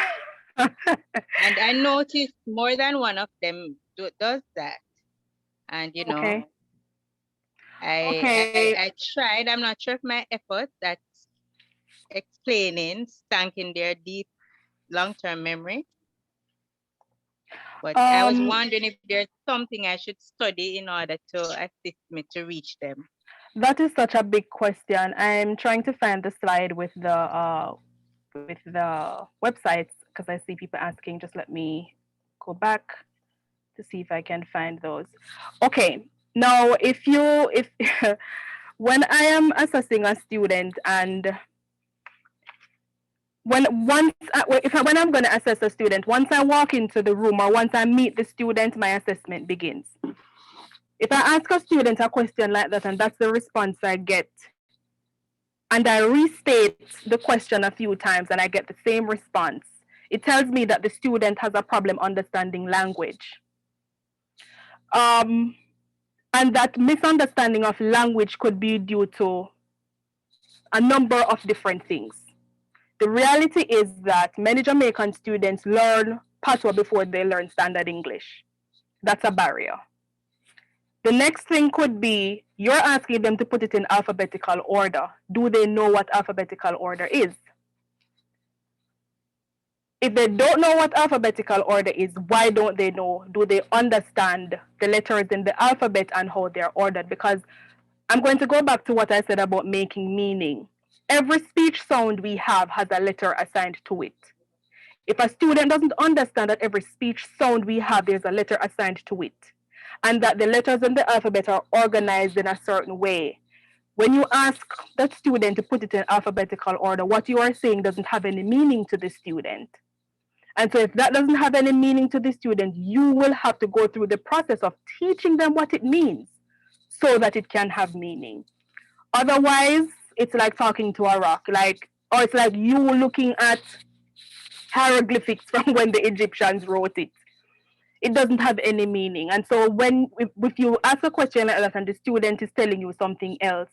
and I noticed more than one of them does that. And you know,
okay.
I tried. I'm not sure if my effort that's explaining sank in their deep long-term memory. But I was wondering if there's something I should study in order to assist me to reach them.
That is such a big question. I'm trying to find the slide with the websites because I see people asking. Just let me go back to see if I can find those. Okay. Now, if when I am assessing a student and when I'm going to assess a student, once I walk into the room or once I meet the student, my assessment begins. If I ask a student a question like that and that's the response I get, and I restate the question a few times and I get the same response, it tells me that the student has a problem understanding language. And that misunderstanding of language could be due to a number of different things. The reality is that many Jamaican students learn patois before they learn standard English. That's a barrier. The next thing could be you're asking them to put it in alphabetical order. Do they know what alphabetical order is? If they don't know what alphabetical order is, why don't they know? Do they understand the letters in the alphabet and how they're ordered? Because I'm going to go back to what I said about making meaning. Every speech sound we have has a letter assigned to it. If a student doesn't understand that every speech sound we have, there's a letter assigned to it, and that the letters in the alphabet are organized in a certain way, when you ask that student to put it in alphabetical order, what you are saying doesn't have any meaning to the student. And so if that doesn't have any meaning to the student, you will have to go through the process of teaching them what it means so that it can have meaning. Otherwise, it's like talking to a rock, or it's like you looking at hieroglyphics from when the Egyptians wrote it. It doesn't have any meaning. And so if you ask a question like that and the student is telling you something else,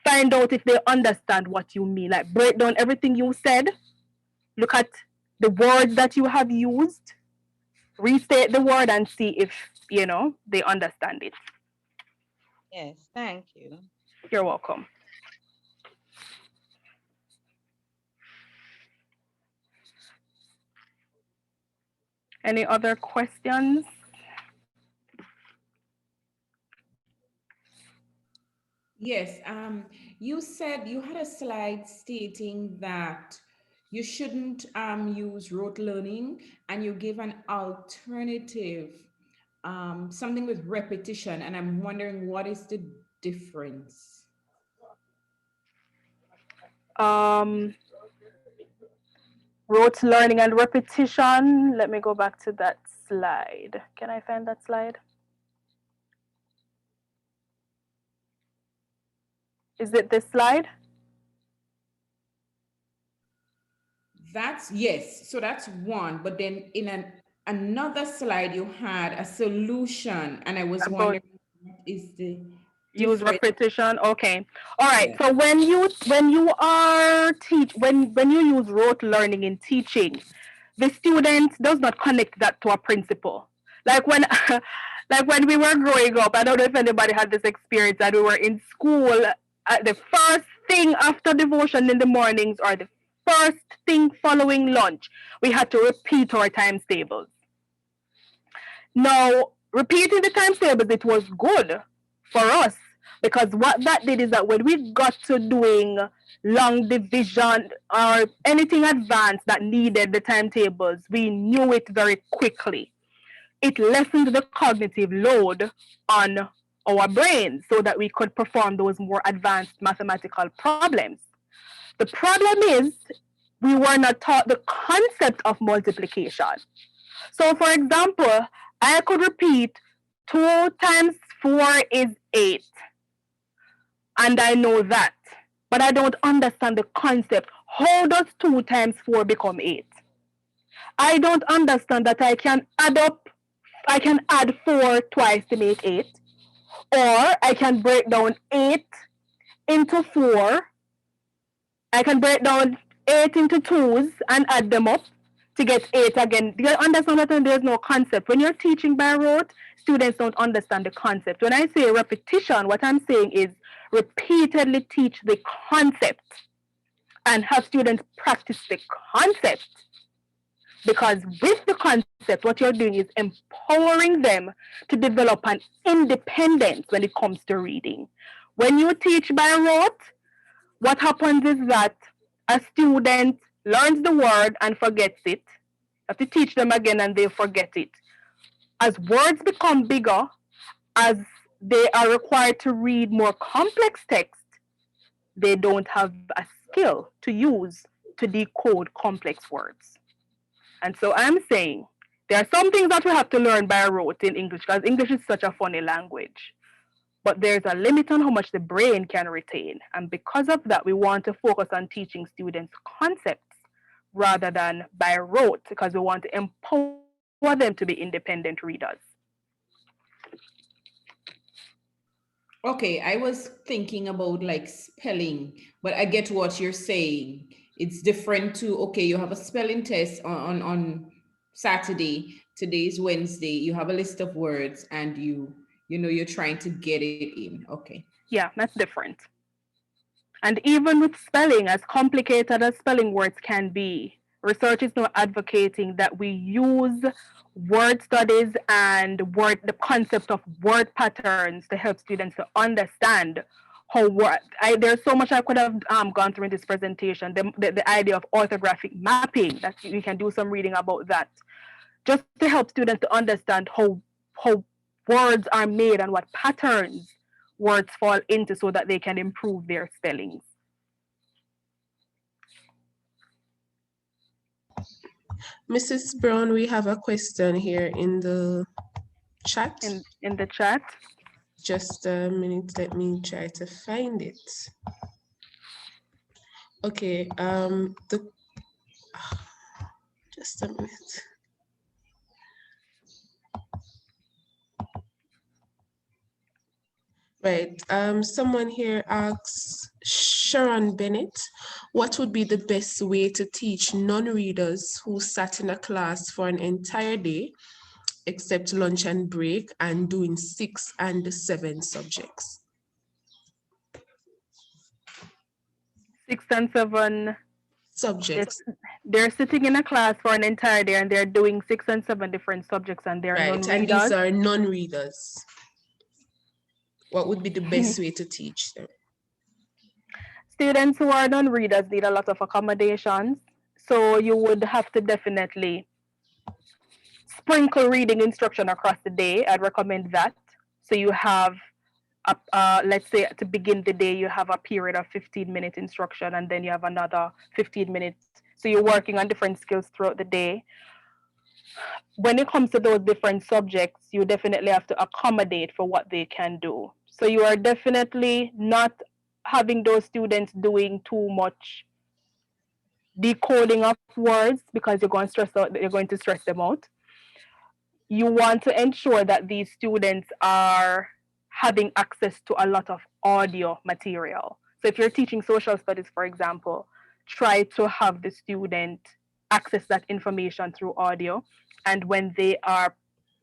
find out if they understand what you mean. Like break down everything you said, look at the words that you have used, restate the word and see if, they understand it.
Yes, thank you.
You're welcome. Any other questions?
Yes, you said you had a slide stating that you shouldn't use rote learning, and you gave an alternative, something with repetition, and I'm wondering what is the difference?
Rote learning and repetition. Let me go back to that slide. Can I find that slide? Is it this slide?
Yes, so that's one, but then in another slide you had a solution, and I was wondering what is the
use
difference?
repetition. Okay. All right. Yeah. So when you use rote learning in teaching, the student does not connect that to a principle. Like when we were growing up, I don't know if anybody had this experience, that we were in school, the first thing after devotion in the mornings or the first thing following lunch, we had to repeat our times tables. Now, repeating the times tables, it was good for us, because what that did is that when we got to doing long division or anything advanced that needed the timetables, we knew it very quickly. It lessened the cognitive load on our brains so that we could perform those more advanced mathematical problems. The problem is we were not taught the concept of multiplication. So for example, I could repeat 2 times 4 is 8. and I know that, but I don't understand the concept. How does 2 times 4 become 8? I don't understand that I can add 4 twice to make 8, or I can break down 8 into 4. I can break down 8 into 2s and add them up to get 8 again. Do you understand that there's no concept? When you're teaching by rote, students don't understand the concept. When I say repetition, what I'm saying is repeatedly teach the concept and have students practice the concept. Because with the concept, what you're doing is empowering them to develop an independence when it comes to reading. When you teach by rote, what happens is that a student learns the word and forgets it. You have to teach them again and they forget it. As words become bigger, as they are required to read more complex text, they don't have a skill to use to decode complex words. And so I'm saying there are some things that we have to learn by rote in English, because English is such a funny language. But there's a limit on how much the brain can retain. And because of that, we want to focus on teaching students concepts rather than by rote, because we want to empower them to be independent readers.
Okay, I was thinking about like spelling, but I get what you're saying. It's different to, okay, you have a spelling test on Saturday, today's Wednesday, you have a list of words and you're trying to get it in. Okay.
Yeah, that's different. And even with spelling, as complicated as spelling words can be, research is now advocating that we use word studies and the concept of word patterns to help students to understand how there's so much I could have gone through in this presentation. The idea of orthographic mapping, that we can do some reading about that, just to help students to understand how words are made and what patterns words fall into so that they can improve their spellings.
Mrs. Brown, we have a question here in the chat.
In the chat?
Just a minute, let me try to find it. Okay, just a minute. Right, someone here asks, Sharon Bennett, what would be the best way to teach non-readers who sat in a class for an entire day, except lunch and break, and doing 6 and 7 subjects?
6 and 7
subjects.
They're sitting in a class for an entire day and they're doing 6 and 7 different subjects, and they're non-readers.
And these are non-readers. What would be the best way to teach them?
Students who are non-readers need a lot of accommodations. So you would have to definitely sprinkle reading instruction across the day. I'd recommend that. So you have, let's say to begin the day, you have a period of 15-minute instruction, and then you have another 15 minutes. So you're working on different skills throughout the day. When it comes to those different subjects, you definitely have to accommodate for what they can do. So you are definitely not having those students doing too much decoding of words, because you're going to stress them out. You want to ensure that these students are having access to a lot of audio material. So if you're teaching social studies, for example, try to have the student access that information through audio. And when they are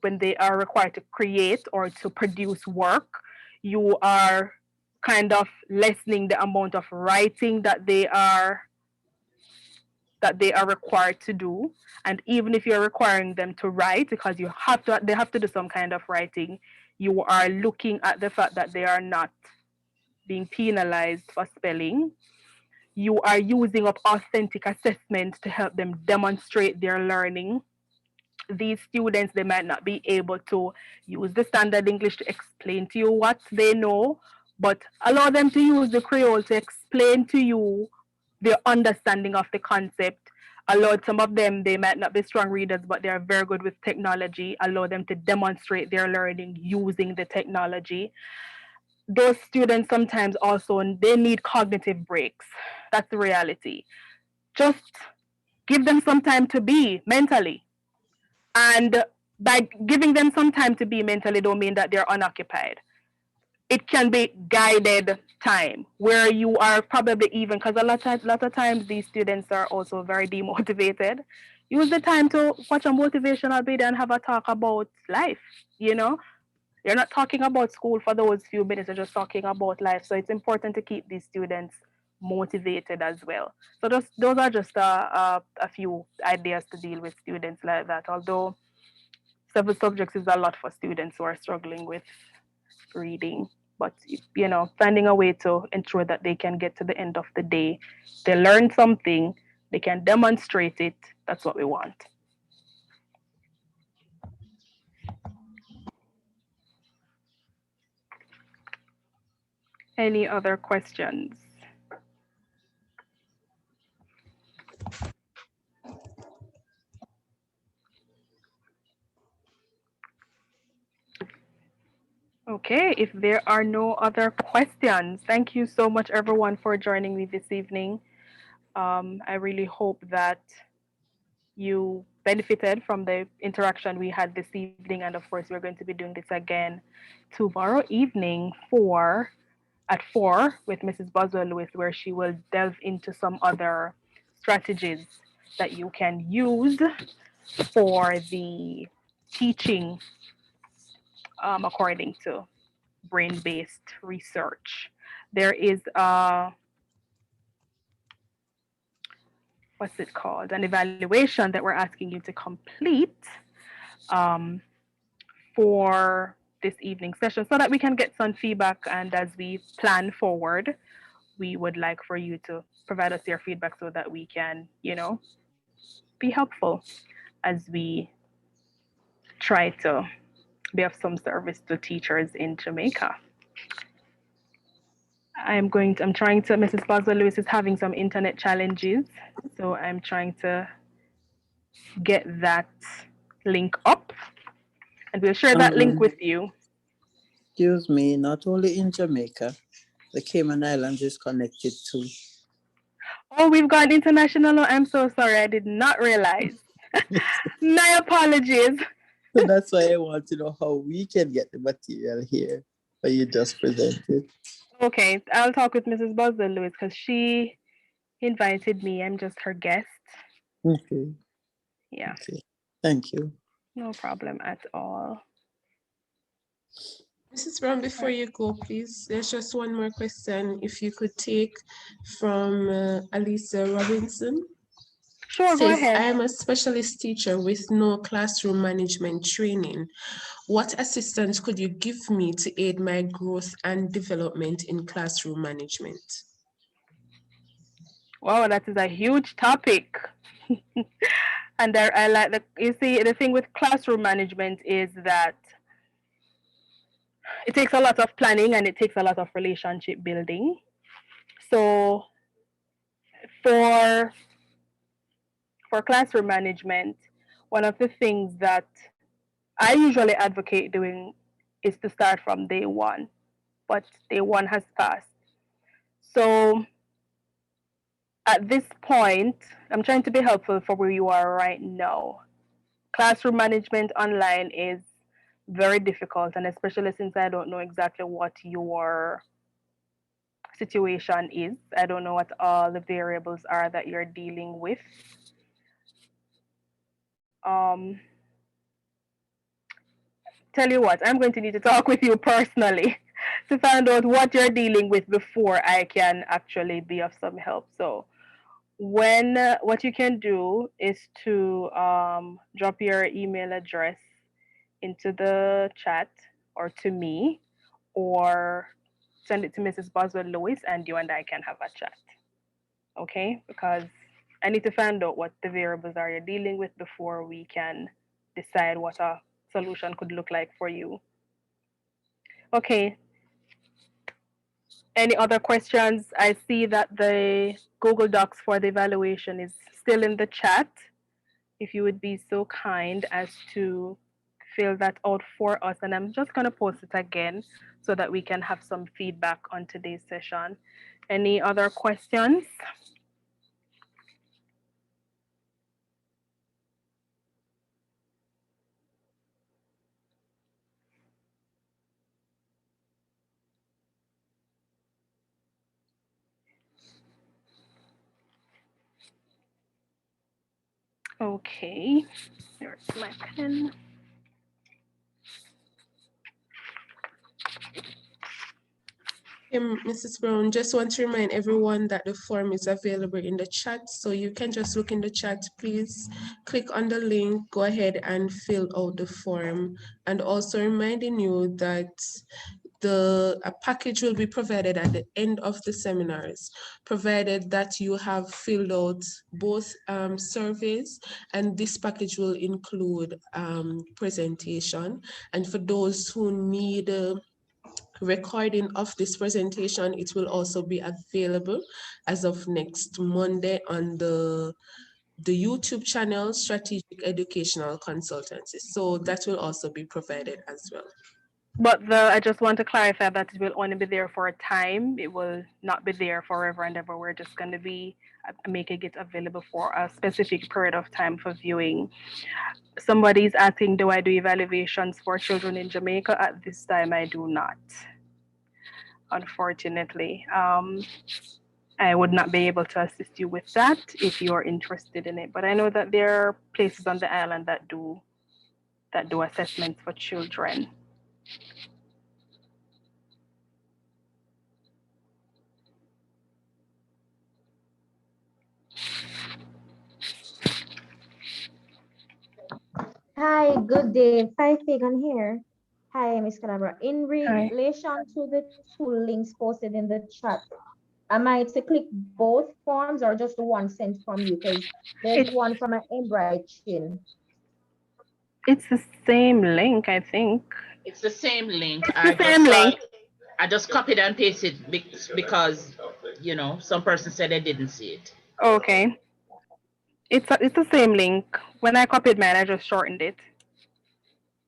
required to create or to produce work, you are kind of lessening the amount of writing that they are required to do. And even if you're requiring them to write, because they have to do some kind of writing, you are looking at the fact that they are not being penalized for spelling. You are using up authentic assessment to help them demonstrate their learning. These students, they might not be able to use the standard English to explain to you what they know, but allow them to use the Creole to explain to you their understanding of the concept. Allow some of them, they might not be strong readers, but they are very good with technology. Allow them to demonstrate their learning using the technology. those students sometimes also, they need cognitive breaks. That's the reality. Just give them some time to be mentally. And by giving them some time to be mentally don't mean that they're unoccupied. It can be guided time where you are probably even, because a lot of times these students are also very demotivated. Use the time to watch a motivational video and have a talk about life. You know, you're not talking about school for those few minutes, you're just talking about life. So it's important to keep these students motivated as well. So those are just a few ideas to deal with students like that. Although 7 subjects is a lot for students who are struggling with reading, but you know, finding a way to ensure that they can get to the end of the day, they learn something, they can demonstrate it. That's what we want. Any other questions? Okay, if there are no other questions, thank you so much everyone for joining me this evening. I really hope that you benefited from the interaction we had this evening, and of course we're going to be doing this again tomorrow evening at 4 with Mrs. Boswell-Lewis, where she will delve into some other strategies that you can use for the teaching according to brain-based research. There is what's it called? An evaluation that we're asking you to complete um, for this evening session so that we can get some feedback. And as we plan forward, we would like for you to provide us your feedback so that we can, you know, be helpful as we try to be of some service to teachers in Jamaica. I'm trying to, Mrs. Boswell-Lewis is having some internet challenges, so I'm trying to get that link up, and we'll share that link with you.
Excuse me, not only in Jamaica, the Cayman Islands is connected too.
Oh, we've got international. I'm so sorry, I did not realize. My apologies.
So that's why I want to know how we can get the material here, but you just presented.
Okay, I'll talk with Mrs. Boswell-Lewis because she invited me. I'm just her guest.
Okay.
Yeah.
Okay. Thank you.
No problem at all.
Mrs. Brown, before you go, please, there's just one more question. If you could take from Alisa Robinson.
Sure,
Says,
go ahead.
I am a specialist teacher with no classroom management training. What assistance could you give me to aid my growth and development in classroom management?
Wow, that is a huge topic. And I like you see, the thing with classroom management is that it takes a lot of planning and it takes a lot of relationship building. So for classroom management, one of the things that I usually advocate doing is to start from day one, but day one has passed. So at this point, I'm trying to be helpful for where you are right now. Classroom management online is very difficult, and especially since I don't know exactly what your situation is. I don't know what all the variables are that you're dealing with. Tell you what, I'm going to need to talk with you personally to find out what you're dealing with before I can actually be of some help. So what you can do is to drop your email address into the chat or to me, or send it to Mrs. Boswell-Lewis, and you and I can have a chat. Okay? Because I need to find out what the variables are you're dealing with before we can decide what a solution could look like for you. Okay. Any other questions? I see that the Google Docs for the evaluation is still in the chat. If you would be so kind as to fill that out for us, and I'm just going to post it again so that we can have some feedback on today's session. Any other questions? Okay, there's my pen.
Mrs. Brown, just want to remind everyone that the form is available in the chat. So you can just look in the chat, please click on the link, go ahead and fill out the form. And also reminding you that a package will be provided at the end of the seminars, provided that you have filled out both surveys, and this package will include presentation. And for those who need recording of this presentation, it will also be available as of next Monday on the YouTube channel, Strategic Educational Consultancy. So that will also be provided as well.
But I just want to clarify that it will only be there for a time. It will not be there forever and ever. We're just going to be making it available for a specific period of time for viewing. Somebody's asking, do I do evaluations for children in Jamaica? At this time, I do not. Unfortunately, I would not be able to assist you with that if you're interested in it. But I know that there are places on the island that do assessments for children.
Hi, good day. Five Fagan here. Hi, Miss Cadabbra. In relation to the two links posted in the chat, am I to click both forms or just the one sent from you? Because there's one from an Embright Chin.
It's the same link, I think.
It's the same link.
It's the same link.
I just copied and pasted because, you know, some person said they didn't see it.
Okay. It's the same link. When I copied mine, I just shortened it.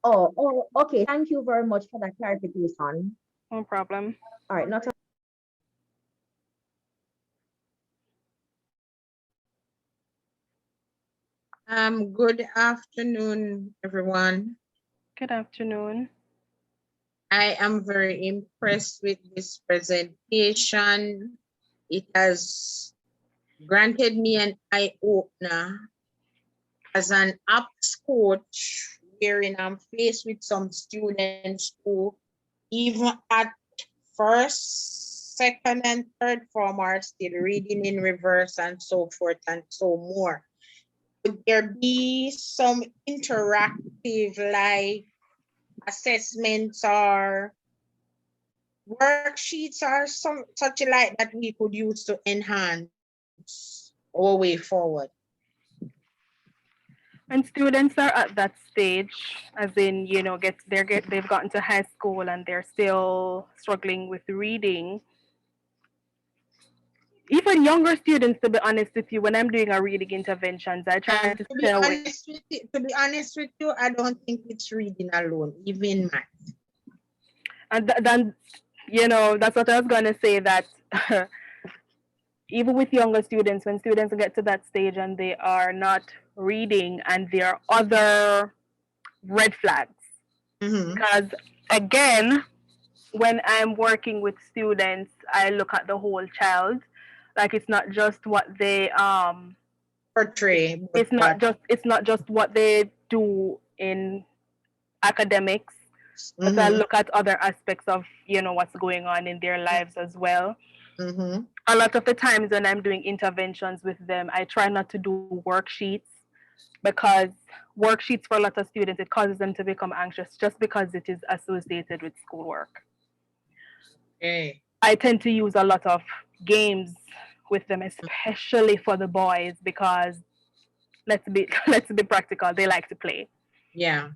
Oh, okay. Thank you very much for that clarification.
No problem.
All right, not
Good afternoon, everyone.
Good afternoon.
I am very impressed with this presentation. It has granted me an eye-opener as an ops coach, wherein I'm faced with some students who, even at first, second, and third form are still reading in reverse and so forth and so more. Would there be some interactive, like assessments or worksheets or some such like that we could use to enhance our way forward?
When students are at that stage, as in, you know, they've gotten to high school and they're still struggling with reading. Even younger students, to be honest with you, when I'm doing a reading interventions, I try to
be honest with you, I don't think it's reading alone, even math.
And then, you know, that's what I was gonna say, that even with younger students, when students get to that stage and they are not reading, and there are other red flags. Because again, when I'm working with students, I look at the whole child. Like, it's not just what they
portray.
It's not just what they do in academics, but I look at other aspects of, you know, what's going on in their lives as well. A lot of the times when I'm doing interventions with them, I try not to do worksheets, because worksheets for a lot of students, it causes them to become anxious just because it is associated with schoolwork.
Okay.
I tend to use a lot of games with them, especially for the boys, because let's be practical, they like to play.
Yeah.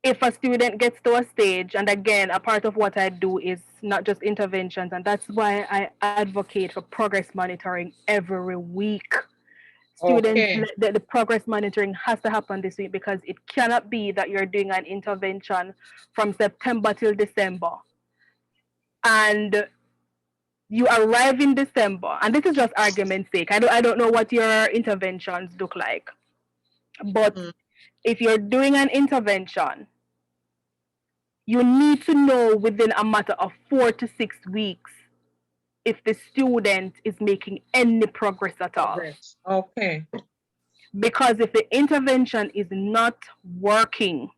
If a student gets to a stage, and again, a part of what I do is not just interventions, and that's why I advocate for progress monitoring every week, students, the progress monitoring has to happen this week, because it cannot be that you're doing an intervention from September till December and you arrive in December, and this is just argument's sake. I don't know what your interventions look like, but if you're doing an intervention, you need to know within a matter of 4 to 6 weeks if the student is making any progress at all.
Okay.
Because if the intervention is not working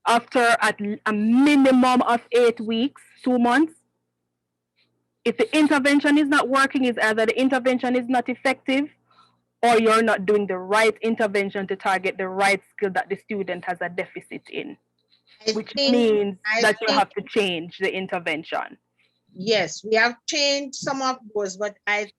after at a minimum of 8 weeks, 2 months, if the intervention is not working, is either the intervention is not effective or you're not doing the right intervention to target the right skill that the student has a deficit in, which means that you have to change the intervention.
Yes, we have changed some of those, but I